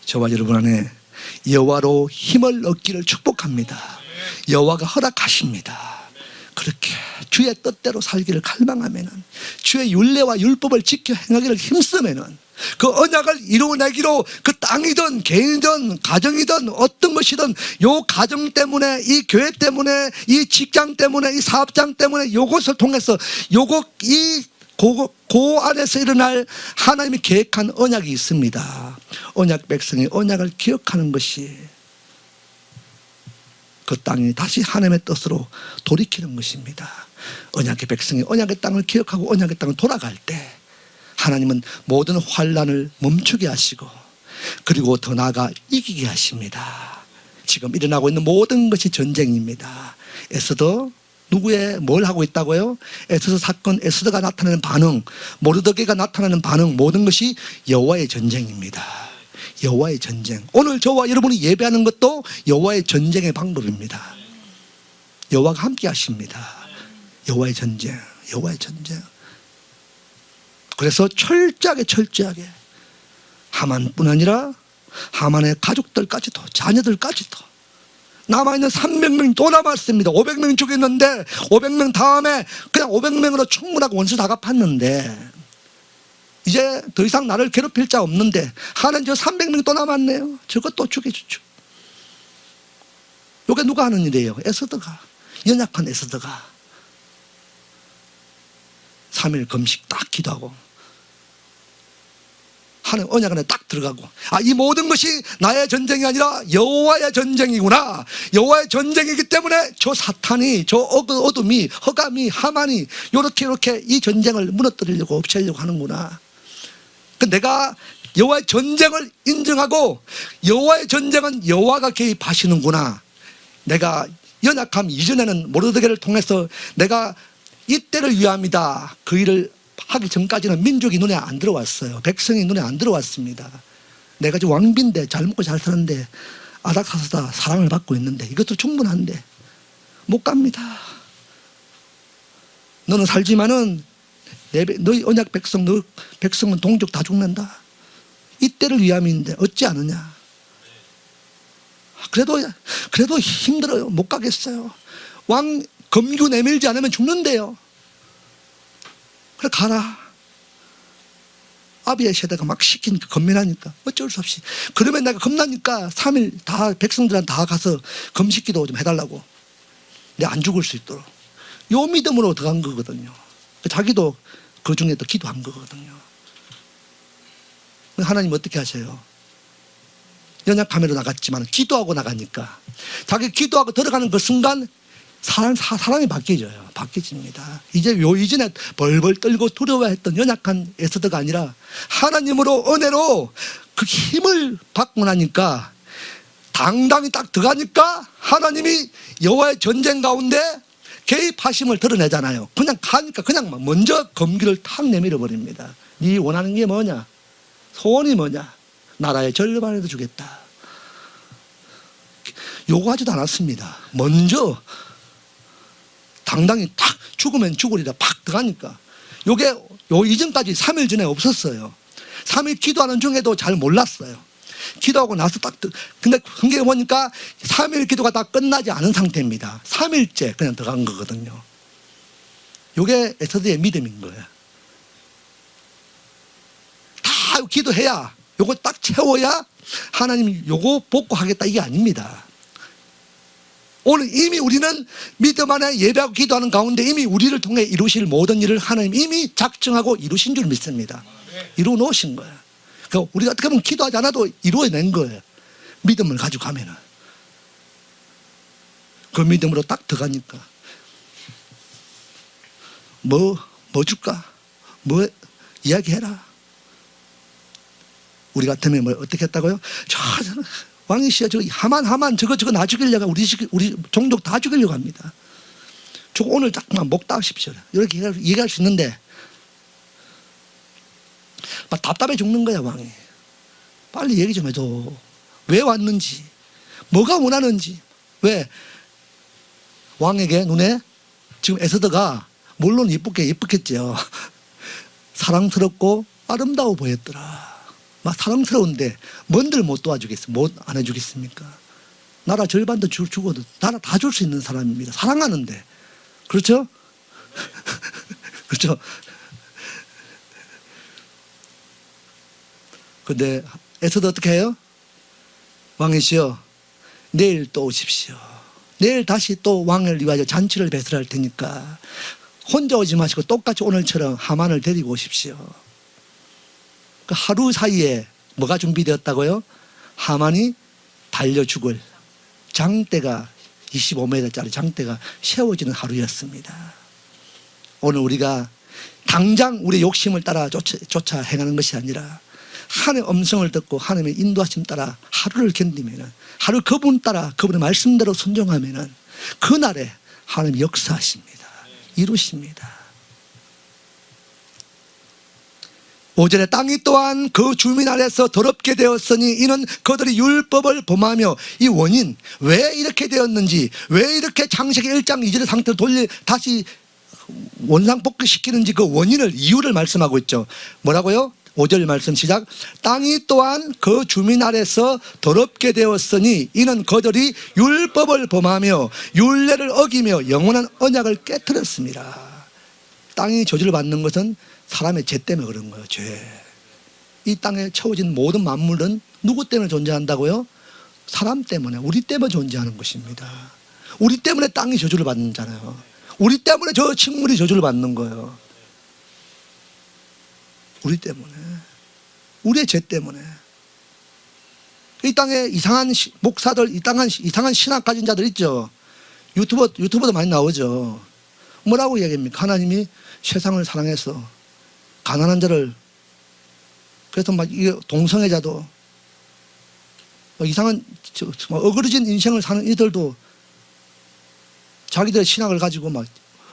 저와 여러분 안에 여호와로 힘을 얻기를 축복합니다. 여호와가 허락하십니다. 그렇게 주의 뜻대로 살기를 갈망하면은 주의 율례와 율법을 지켜 행하기를 힘쓰면은 그 언약을 이루어내기로 그 땅이든 개인이든 가정이든 어떤 것이든 요 가정 때문에 이 교회 때문에 이 직장 때문에 이 사업장 때문에 요것을 통해서 그 안에서 일어날 하나님이 계획한 언약이 있습니다. 언약 백성이 언약을 기억하는 것이 그 땅이 다시 하나님의 뜻으로 돌이키는 것입니다. 언약의 백성이 언약의 땅을 기억하고 언약의 땅을 돌아갈 때 하나님은 모든 환난을 멈추게 하시고 그리고 더 나아가 이기게 하십니다. 지금 일어나고 있는 모든 것이 전쟁입니다. 에스더 누구의 뭘 하고 있다고요? 에스더 사건, 에스더가 나타내는 반응, 모르드게가 나타내는 반응 모든 것이 여호와의 전쟁입니다. 여호와의 전쟁. 오늘 저와 여러분이 예배하는 것도 여호와의 전쟁의 방법입니다. 여호와가 함께 하십니다. 여호와의 전쟁, 여호와의 전쟁. 그래서 철저하게 하만뿐 아니라 하만의 가족들까지도 자녀들까지도 남아있는 300명이 또 남았습니다. 500명 죽였는데 500명 다음에 그냥 500명으로 충분하고 원수 다 갚았는데 이제 더 이상 나를 괴롭힐 자 없는데 하나님 저 300명이 또 남았네요. 저것 또 죽여주죠. 이게 누가 하는 일이에요? 에스더가, 연약한 에스더가 3일 금식 딱 기도하고 하는 언약 안에 딱 들어가고, 이 모든 것이 나의 전쟁이 아니라 여호와의 전쟁이구나. 여호와의 전쟁이기 때문에 저 사탄이, 저 어둠이, 허감이, 하만이 이렇게 이 전쟁을 무너뜨리려고 없애려고 하는구나. 내가 여호와의 전쟁을 인정하고 여호와의 전쟁은 여호와가 개입하시는구나. 내가 연약함 이전에는 모르드게를 통해서 내가 이때를 위함이다, 그 일을 하기 전까지는 민족이 눈에 안 들어왔어요. 백성이 눈에 안 들어왔습니다. 내가 지금 왕비인데 잘 먹고 잘 사는데 아닥사스다 사랑을 받고 있는데 이것도 충분한데 못 갑니다. 너는 살지만은 너희 언약 백성, 너 백성은 동족 다 죽는다. 이때를 위함인데 어찌 않느냐. 그래도 힘들어요. 못 가겠어요. 왕 검규 내밀지 않으면 죽는데요. 그래 가라. 아비의 세대가 막 시키니까 건면하니까 어쩔 수 없이. 그러면 내가 겁나니까 3일 다 백성들한테 다 가서 금식기도 좀 해달라고. 내가 안 죽을 수 있도록. 요 믿음으로 들어간 거거든요. 자기도 그 중에 또 기도한 거거든요. 하나님 어떻게 하세요? 연약함으로 나갔지만 기도하고 나가니까 자기 기도하고 들어가는 그 순간 사람이 바뀌어집니다. 이제 요 이전에 벌벌 떨고 두려워했던 연약한 에스더가 아니라 하나님으로 은혜로 그 힘을 받고 나니까 당당히 딱 들어가니까 하나님이 여호와의 전쟁 가운데 개입하심을 드러내잖아요. 그냥 가니까 그냥 먼저 검기를 탁 내밀어 버립니다. 네 원하는 게 뭐냐? 소원이 뭐냐? 나라의 절반에도 주겠다. 요구하지도 않았습니다. 먼저 당당히 탁 죽으면 죽으리라 팍 들어가니까. 요게 요 이전까지 3일 전에 없었어요. 3일 기도하는 중에도 잘 몰랐어요. 기도하고 나서 근데 성경에 보니까 3일 기도가 다 끝나지 않은 상태입니다. 3일째 그냥 들어간 거거든요. 요게 에스더의 믿음인 거예요. 다 기도해야, 요거 딱 채워야 하나님이 요거 복구하겠다 이게 아닙니다. 오늘 이미 우리는 믿음 안에 예배하고 기도하는 가운데 이미 우리를 통해 이루실 모든 일을 하나님 이미 작정하고 이루신 줄 믿습니다. 이루어 놓으신 거예요. 그러니까 우리가 어떻게 보면 기도하지 않아도 이루어낸 거예요. 믿음을 가지고 가면은. 그 믿음으로 딱 들어가니까 뭐 줄까? 뭐 이야기해라. 우리 같으면 뭐 어떻게 했다고요? 왕이시여, 저 하만 저거 나 죽이려고 우리 종족 다 죽이려고 합니다. 저 오늘 잠깐만 목 닦으십시오. 이렇게 얘기할 수 있는데 막 답답해 죽는 거야. 왕이 빨리 얘기 좀 해줘. 왜 왔는지, 뭐가 원하는지. 왜 왕에게 눈에 지금 에스더가 물론 이쁘겠죠. 사랑스럽고 아름다워 보였더라. 막 사랑스러운데 뭔들 못 도와주겠어? 못 안 해주겠습니까? 나라 절반도 죽어도 나라 다 줄 수 있는 사람입니다. 사랑하는데. 그렇죠? 그렇죠? 근데 에스더 어떻게 해요? 왕이시여, 내일 또 오십시오. 내일 다시 또 왕을 위하여 잔치를 베풀할 테니까 혼자 오지 마시고 똑같이 오늘처럼 하만을 데리고 오십시오. 그 하루 사이에 뭐가 준비되었다고요? 하만이 달려 죽을 장대가 25m짜리 장대가 세워지는 하루였습니다. 오늘 우리가 당장 우리의 욕심을 따라 쫓아 행하는 것이 아니라 하나님의 음성을 듣고 하나님의 인도하심 따라 하루를 견디면은, 하루 그분 따라 그분의 말씀대로 순종하면은 그날에 하나님이 역사하십니다. 이루십니다. 5절에 땅이 또한 그 주민 아래서 더럽게 되었으니 이는 그들이 율법을 범하며. 이 원인, 왜 이렇게 되었는지, 왜 이렇게 창세기 1장 2절의 상태로 다시 원상복귀시키는지 그 원인을, 이유를 말씀하고 있죠. 뭐라고요? 5절 말씀 시작. 땅이 또한 그 주민 아래서 더럽게 되었으니 이는 그들이 율법을 범하며 율례를 어기며 영원한 언약을 깨뜨렸습니다. 땅이 저주를 받는 것은 사람의 죄 때문에 그런 거예요. 죄. 이 땅에 채워진 모든 만물은 누구 때문에 존재한다고요? 사람 때문에, 우리 때문에 존재하는 것입니다. 우리 때문에 땅이 저주를 받는잖아요. 우리 때문에 저 식물이 저주를 받는 거예요. 우리 때문에. 우리의 죄 때문에. 이 땅에 이상한 목사들, 이상한 신학 가진 자들 있죠. 유튜버도 많이 나오죠. 뭐라고 이야기합니까? 하나님이 세상을 사랑해서 가난한 자를, 그래서 막 동성애자도 이상한 어그러진 인생을 사는 이들도 자기들의 신학을 가지고 막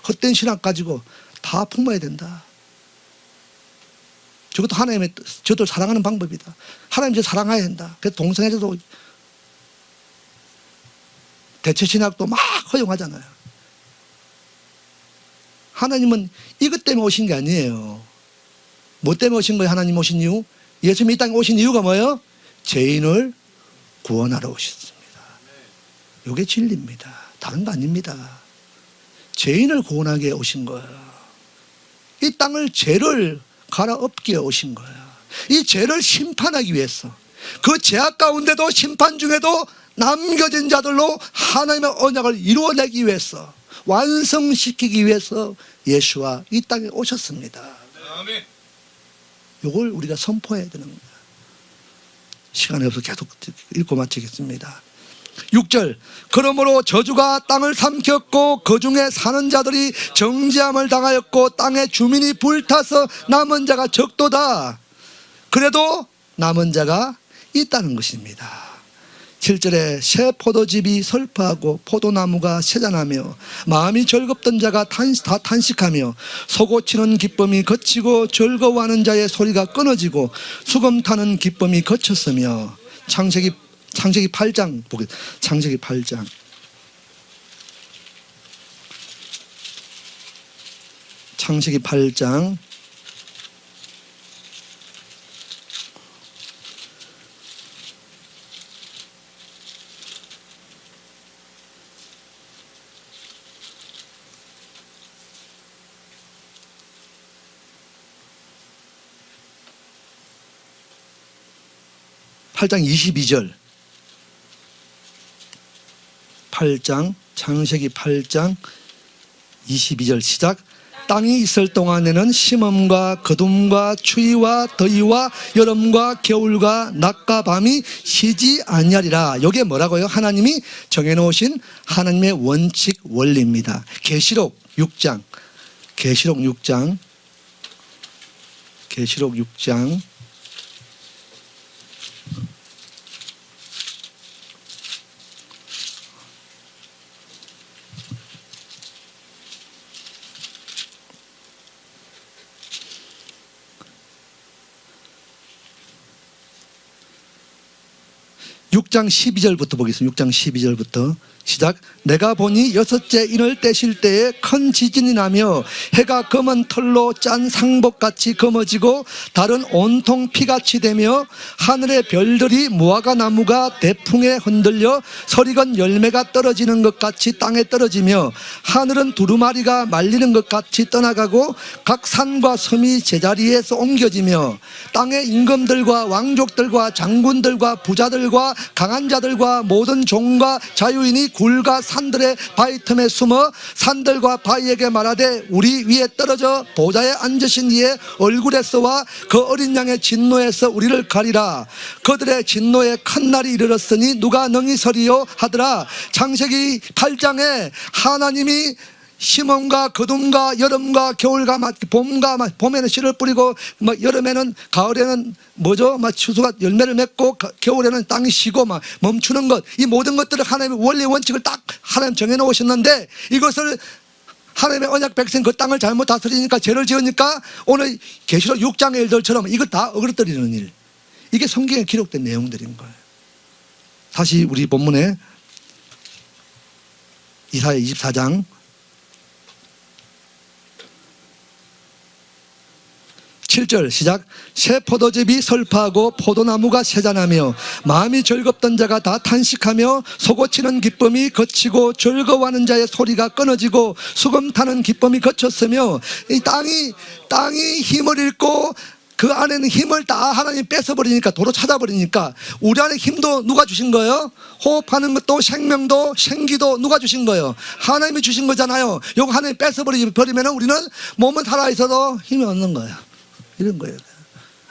헛된 신학 가지고 다 품어야 된다. 저것도 하나님의 저들 사랑하는 방법이다. 하나님 저 사랑해야 된다. 그래서 동성애자도 대체 신학도 막 허용하잖아요. 하나님은 이것 때문에 오신 게 아니에요. 뭐 때문에 오신 거예요? 하나님 오신 이유? 예수님이 이 땅에 오신 이유가 뭐예요? 죄인을 구원하러 오셨습니다. 이게 진리입니다. 다른 거 아닙니다. 죄인을 구원하게 오신 거예요. 이 땅을 죄를 갈아엎기에 오신 거예요. 이 죄를 심판하기 위해서, 그 죄악 가운데도 심판 중에도 남겨진 자들로 하나님의 언약을 이루어내기 위해서, 완성시키기 위해서 예수와 이 땅에 오셨습니다. 이걸 우리가 선포해야 되는 거예요. 시간이 없어서 계속 읽고 마치겠습니다. 6절, 그러므로 저주가 땅을 삼켰고 그 중에 사는 자들이 정죄함을 당하였고 땅의 주민이 불타서 남은 자가 적도다. 그래도 남은 자가 있다는 것입니다. 7절에 새 포도즙이 설파하고 포도나무가 세잔하며 마음이 즐겁던 자가 다 탄식하며 소고치는 기쁨이 그치고 즐거워하는 자의 소리가 끊어지고 수금 타는 기쁨이 그쳤으며. 창세기 8장 보겠습니다. 창세기 8장. 창세기 8장 8장 22절. 8장, 창세기 8장 22절 시작. 땅이 있을 동안에는 심음과 거둠과 추위와 더위와 여름과 겨울과 낮과 밤이 쉬지 아니하리라. 이게 뭐라고요? 하나님이 정해놓으신 하나님의 원칙 원리입니다. 계시록 6장, 계시록 6장 6장 12절부터 보겠습니다. 6장 12절부터 시작. 내가 보니 여섯째 인을 떼실 때에 큰 지진이 나며 해가 검은 털로 짠 상복같이 검어지고 달은 온통 피같이 되며 하늘의 별들이 무화과 나무가 대풍에 흔들려 설익은 열매가 떨어지는 것 같이 땅에 떨어지며 하늘은 두루마리가 말리는 것 같이 떠나가고 각 산과 섬이 제자리에서 옮겨지며 땅의 임금들과 왕족들과 장군들과 부자들과 강한 자들과 모든 종과 자유인이 굴과 산들의 바위 틈에 숨어 산들과 바위에게 말하되 우리 위에 떨어져 보좌에 앉으신 이의 얼굴에서와 그 어린 양의 진노에서 우리를 가리라. 그들의 진노에 큰 날이 이르렀으니 누가 능히 서리요 하더라. 창세기 8장에 하나님이 심음과 거둠과 여름과 겨울과 봄에는 씨를 뿌리고 여름에는 가을에는 추수가 열매를 맺고 겨울에는 땅이 쉬고 멈추는 것, 이 모든 것들을 하나님의 원리 원칙을 딱 하나님 정해 놓으셨는데 이것을 하나님의 언약 백성 그 땅을 잘못 다스리니까 죄를 지으니까 오늘 계시록 6장의 일들처럼 이거 다 어그러뜨리는 일, 이게 성경에 기록된 내용들인 거예요. 다시 우리 본문에 이사야 24장 7절 시작. 새 포도즙이 설파하고 포도나무가 세잔하며 마음이 즐겁던 자가 다 탄식하며 소고치는 기쁨이 거치고 즐거워하는 자의 소리가 끊어지고 수금 타는 기쁨이 거쳤으며 이 땅이 힘을 잃고 그 안에는 힘을 다 하나님 뺏어버리니까, 도로 찾아버리니까 우리 안에 힘도 누가 주신 거예요? 호흡하는 것도 생명도 생기도 누가 주신 거예요? 하나님이 주신 거잖아요. 이거 하나님 뺏어버리면 우리는 몸은 살아있어도 힘이 없는 거예요. 이런 거예요.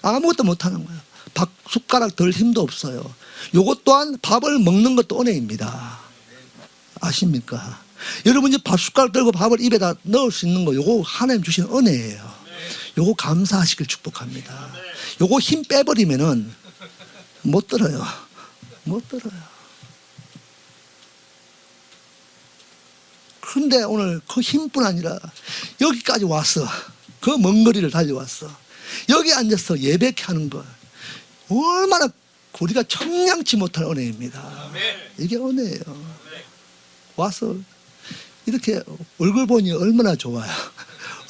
아무것도 못하는 거예요. 숟가락 덜 힘도 없어요. 요것 또한 밥을 먹는 것도 은혜입니다. 아십니까? 여러분 이제 밥 숟가락 들고 밥을 입에다 넣을 수 있는 거 요거 하나님 주신 은혜예요. 요거 감사하시길 축복합니다. 요거 힘 빼버리면은 못 들어요. 못 들어요. 그런데 오늘 그 힘뿐 아니라 여기까지 왔어. 그 먼 거리를 달려왔어. 여기 앉아서 예배케 하는 거 얼마나 우리가 청량치 못할 은혜입니다. 이게 은혜예요. 와서 이렇게 얼굴 보니 얼마나 좋아요.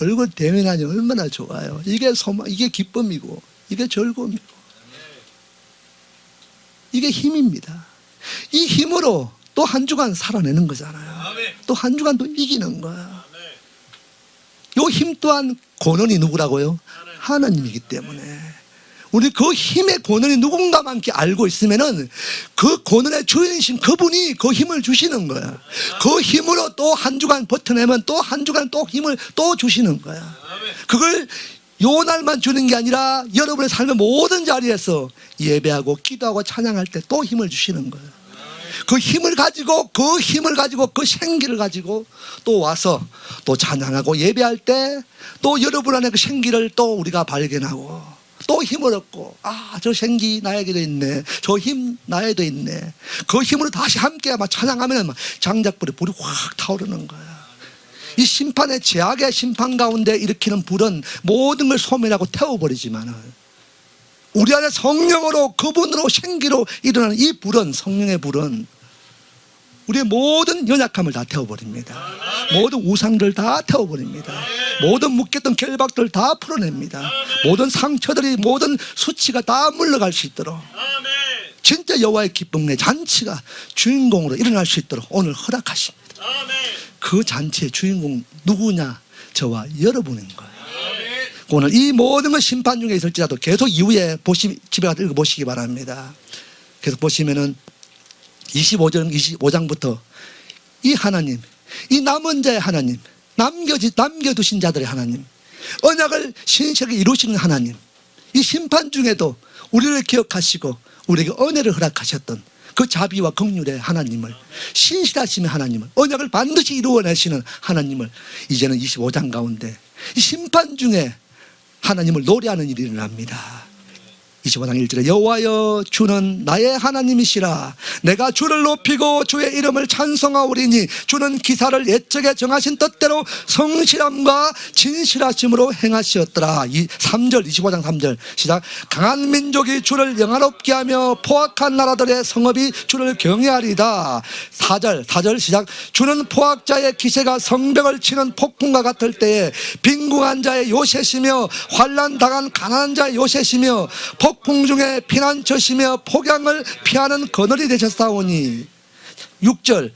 얼굴 대면하니 얼마나 좋아요. 이게 소망, 이게 기쁨이고 이게 즐거움이고 이게 힘입니다. 이 힘으로 또 한 주간 살아내는 거잖아요. 또 한 주간 또 이기는 거야. 이 힘 또한 권원이 누구라고요? 하나님이기 때문에 우리 그 힘의 권원이 누군가만 알고 있으면은 그 권원의 주인이신 그분이 그 힘을 주시는 거야. 그 힘으로 또 한 주간 버텨내면 또 한 주간 또 힘을 또 주시는 거야. 그걸 요 날만 주는 게 아니라 여러분의 삶의 모든 자리에서 예배하고 기도하고 찬양할 때 또 힘을 주시는 거예요. 그 힘을 가지고 그 생기를 가지고 또 와서 또 찬양하고 예배할 때 또 여러분 안에 그 생기를 또 우리가 발견하고 또 힘을 얻고 저 생기 나에게도 있네. 저 힘 나에도 있네. 그 힘으로 다시 함께 막 찬양하면 장작불에 불이 확 타오르는 거야. 이 심판의 제약의 심판 가운데 일으키는 불은 모든 걸 소멸하고 태워버리지만은 우리 안에 성령으로 그분으로 생기로 일어나는 이 불은 성령의 불은 우리의 모든 연약함을 다 태워버립니다. 모든 우상들 다 태워버립니다. 모든 묶였던 결박들 다 풀어냅니다. 모든 상처들이 모든 수치가 다 물러갈 수 있도록 진짜 여호와의 기쁨의 잔치가 주인공으로 일어날 수 있도록 오늘 허락하십니다. 그 잔치의 주인공 누구냐? 저와 여러분인 거예요. 오늘 이 모든 건 심판 중에 있을지라도 계속 이후에 집에 가서 읽어보시기 바랍니다. 계속 보시면은 25장부터 이 하나님, 이 남은 자의 하나님, 남겨두신 자들의 하나님, 언약을 신실하게 이루시는 하나님, 이 심판 중에도 우리를 기억하시고 우리에게 은혜를 허락하셨던 그 자비와 긍휼의 하나님을, 신실하심의 하나님을, 언약을 반드시 이루어내시는 하나님을 이제는 25장 가운데 이 심판 중에 하나님을 노래하는 일이 일어납니다. 25장 1절에 여호와여 주는 나의 하나님이시라. 내가 주를 높이고 주의 이름을 찬송하오리니 주는 기사를 옛적에 정하신 뜻대로 성실함과 진실하심으로 행하시었더라. 3절 25장 3절 시작. 강한 민족이 주를 영화롭게 하며 포악한 나라들의 성읍이 주를 경외하리다. 4절 시작. 주는 포악자의 기세가 성벽을 치는 폭풍과 같을 때에 빈궁한 자의 요새시며 환난 당한 가난한 자의 요새시며 폭풍 중에 피난처시며 폭양을 피하는 그늘이 되셨사오니. 6절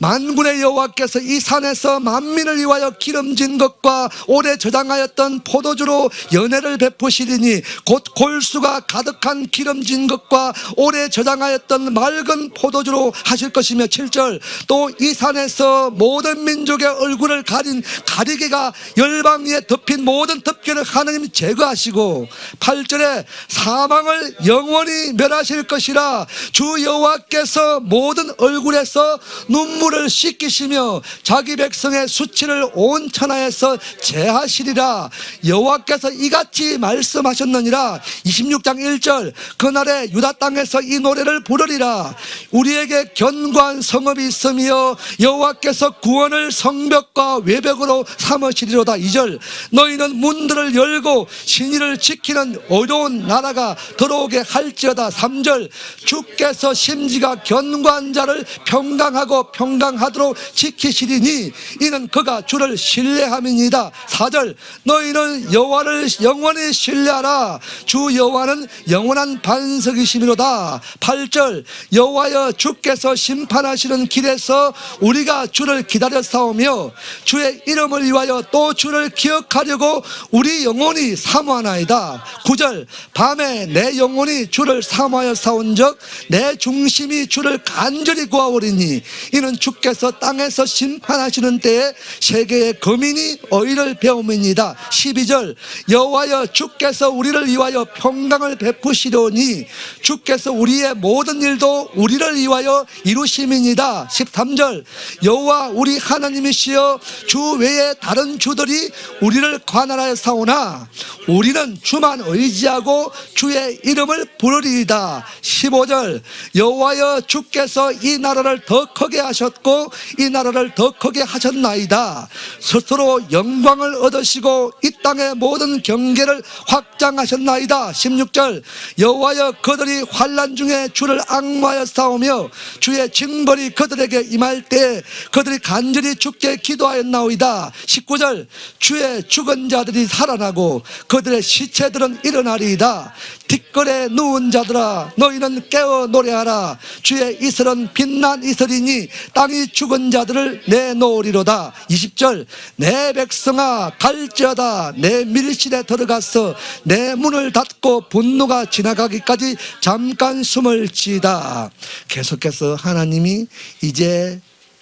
만군의 여호와께서 이 산에서 만민을 위하여 기름진 것과 오래 저장하였던 포도주로 연회를 베푸시리니 곧 골수가 가득한 기름진 것과 오래 저장하였던 맑은 포도주로 하실 것이며. 7절 또 이 산에서 모든 민족의 얼굴을 가린 가리개가 열방 위에 덮인 모든 덮개를 하나님이 제거하시고. 8절에 사망을 영원히 멸하실 것이라. 주 여호와께서 모든 얼굴에서 눈물을 씻기시며 자기 백성의 수치를 온 천하에서 제하시리라. 여호와께서 이같이 말씀하셨느니라. 26장 1절 그날에 유다 땅에서 이 노래를 부르리라. 우리에게 견고한 성읍이 있으며 여호와께서 구원을 성벽과 외벽으로 삼으시리로다. 2절 너희는 문들을 열고 신의를 지키는 어려운 나라가 들어오게 할지어다. 3절 주께서 심지가 견고한 자를 평강하고 평강하도록 지키시리니 이는 그가 주를 신뢰함이니이다. 4절 너희는 여호와를 영원히 신뢰하라. 주 여호와는 영원한 반석이시미로다. 8절 여호와여 주께서 심판하시는 길에서 우리가 주를 기다렸사오며 주의 이름을 위하여 또 주를 기억하려고 우리 영혼이 사모하나이다. 9절 밤에 내 영혼이 주를 사모하여 사온즉 내 중심이 주를 간절히 구하오리니 이는 주께서 땅에서 심판하시는 때에 세계의 거민이 의를 배움이니이다. 12절 여호와여 주께서 우리를 위하여 평강을 베푸시려니 주께서 우리의 모든 일도 우리를 위하여 이루심이니이다. 13절 여호와 우리 하나님이시여 주 외에 다른 주들이 우리를 관할하여 사오나 우리는 주만 의지하고 주의 이름을 부르리이다. 15절 여호와여 주께서 이 나라를 더 크게 하셨고 이 나라를 더 크게 하셨나이다. 스스로 영광을 얻으시고 이 땅의 모든 경계를 확장하셨나이다. 16절 여호와여 그들이 환난 중에 주를 앙모하여 싸우며 주의 징벌이 그들에게 임할 때 그들이 간절히 주께 기도하였나이다. 19절 주의 죽은 자들이 살아나고 그들의 시체들은 일어나리이다. 뒷걸에 누운 자들아 너희는 깨어 노래하라. 주의 이슬은 빛난 이슬이니 땅이 죽은 자들을 내놓으리로다. 20절 내 백성아 갈지어다 내 밀실에 들어가서 내 문을 닫고 분노가 지나가기까지 잠깐 숨을 쉬다. 계속해서 하나님이 이제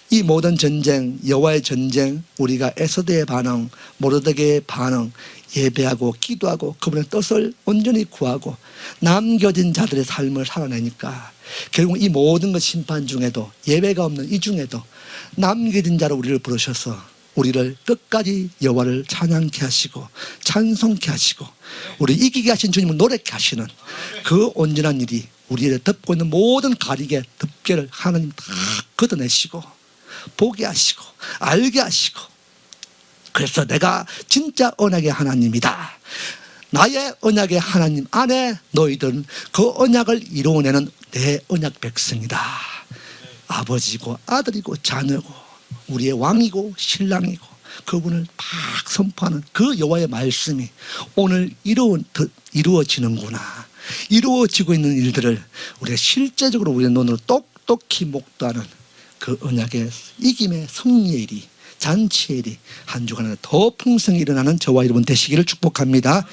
이 모든 전쟁, 여호와의 전쟁, 우리가 에스더의 반응, 모르드게의 반응, 예배하고 기도하고 그분의 뜻을 온전히 구하고 남겨진 자들의 삶을 살아내니까 결국 이 모든 것 심판 중에도 예배가 없는 이 중에도 남겨진 자로 우리를 부르셔서 우리를 끝까지 여호와를 찬양케 하시고 찬송케 하시고 우리 이기게 하신 주님을 노래케 하시는 그 온전한 일이 우리를 덮고 있는 모든 가리개 덮개를 하나님 다 걷어내시고 보게 하시고 알게 하시고 그래서 내가 진짜 언약의 하나님이다. 나의 언약의 하나님 안에 너희들은 그 언약을 이루어내는 내 언약 백성이다. 아버지고 아들이고 자녀고 우리의 왕이고 신랑이고 그분을 막 선포하는 그 여호와의 말씀이 오늘 이루어지는구나. 이루어지고 있는 일들을 우리가 실제적으로 우리의 눈으로 똑똑히 목도하는 그 언약의 이김의 승리의 일이 잔치의 일이 한 주간 더 풍성히 일어나는 저와 여러분 되시기를 축복합니다.